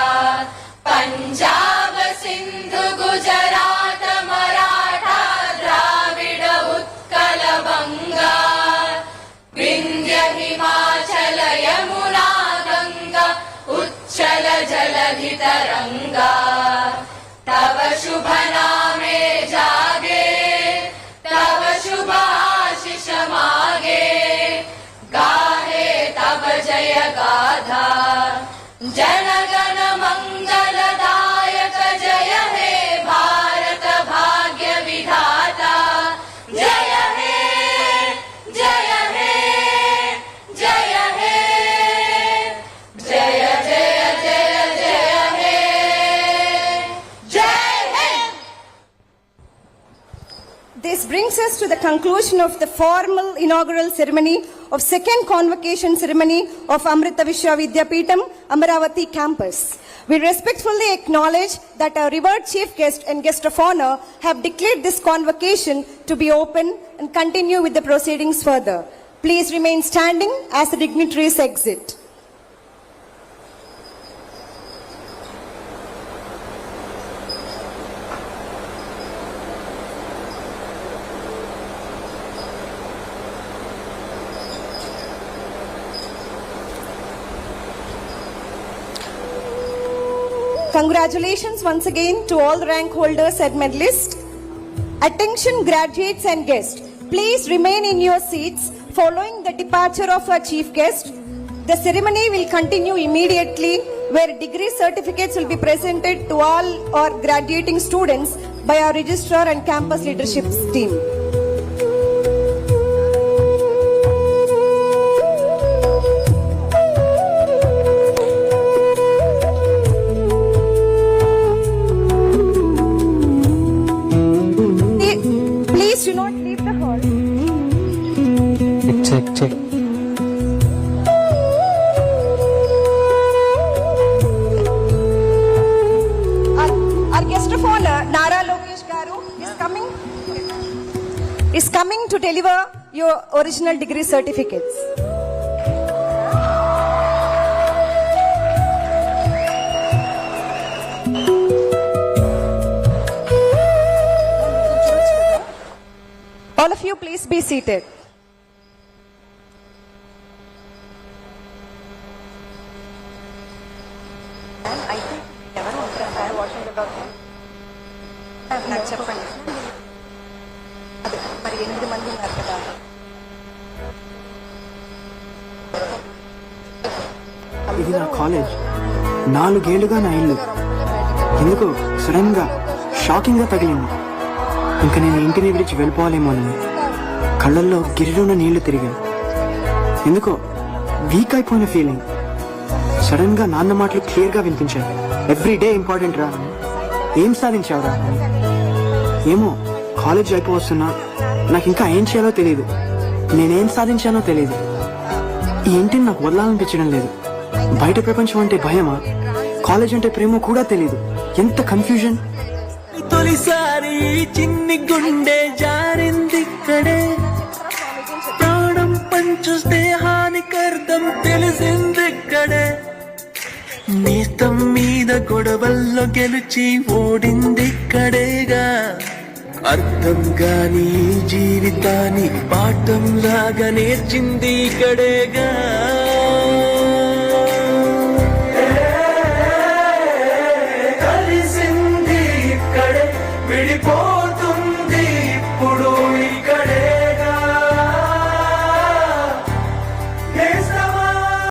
पंजाब सिंधु गुजरात मराठा द्राविड उत्कल बंगा विंध्य हिमाचल यमुना गंगा उच्चल जलधि तरंगा तव शुभ नामे जागे तव शुभ आशीष मागे गाहे तब जय गाथा जनगण मंगलदायक जय हे भारत भाग्य विधाता जय हे जय हे जय हे जय जय जय जय हे जय हे. This brings us to the conclusion of the formal inaugural ceremony of second convocation ceremony of Amrita Vishwa Vidyapeetham, Amaravati campus. We respectfully acknowledge that our revered chief guest and guest of honor have declared this convocation to be open and continue with the proceedings further. Please remain standing as the dignitaries exit. Congratulations once again to all rank holders and medalists. Attention graduates and guests, please remain in your seats following the departure of our chief guest. The ceremony will continue immediately where degree certificates will be presented to all our graduating students by our registrar and campus leadership team. Please do not leave the hall. Check. Our guest of honor, Nara Lokesh Garu, is coming to deliver your original degree certificates. All of you, please be seated. I think నాకు చెప్పండి. అదే మరి 8 మంది ఉన్నారు కదా. ఇది నా college, 4 ఏళ్లుగా నా ఇల్లు. ఎందుకో సడన్ గా షాకింగ్ గా తగిలింది. ఇంకా నేను ఇంటిని విడిచి వెళ్ళిపోవాలేమోనని కళ్ళల్లో గిరిలోన నీళ్లు తిరిగాయి. ఎందుకో వీక్ అయిపోయిన ఫీలింగ్. సడన్ గా నాన్న మాటలు క్లియర్ గా వినిపించాయి. ఎవ్రీ డే ఇంపార్టెంట్ రా, ఏం సాధించావురా? ఏమో కాలేజ్ అయిపోవస్తున్నా నాకు ఇంకా ఏం చేయాలో తెలియదు, నేనేం సాధించానో తెలియదు. ఈ ఇంటిని నాకు వదలాలనిపించడం లేదు. బయట ప్రపంచం అంటే భయమా, కాలేజ్ అంటే ప్రేమ కూడా తెలియదు. ఎంత కన్ఫ్యూజన్. తొలిసారి చిన్ని గుండె జారిందిక్కడే, ప్రాణం పంచుస్తే హానికర్థం తెలిసిందిక్కడే. నేస్తం మీద గొడవల్లో గెలిచి ఓడిందిక్కడేగా. అర్థం కాని జీవితాన్ని పాఠం లాగా నేర్చింది ఇక్కడేగా. కలిసింది ఇక్కడే, విడిపో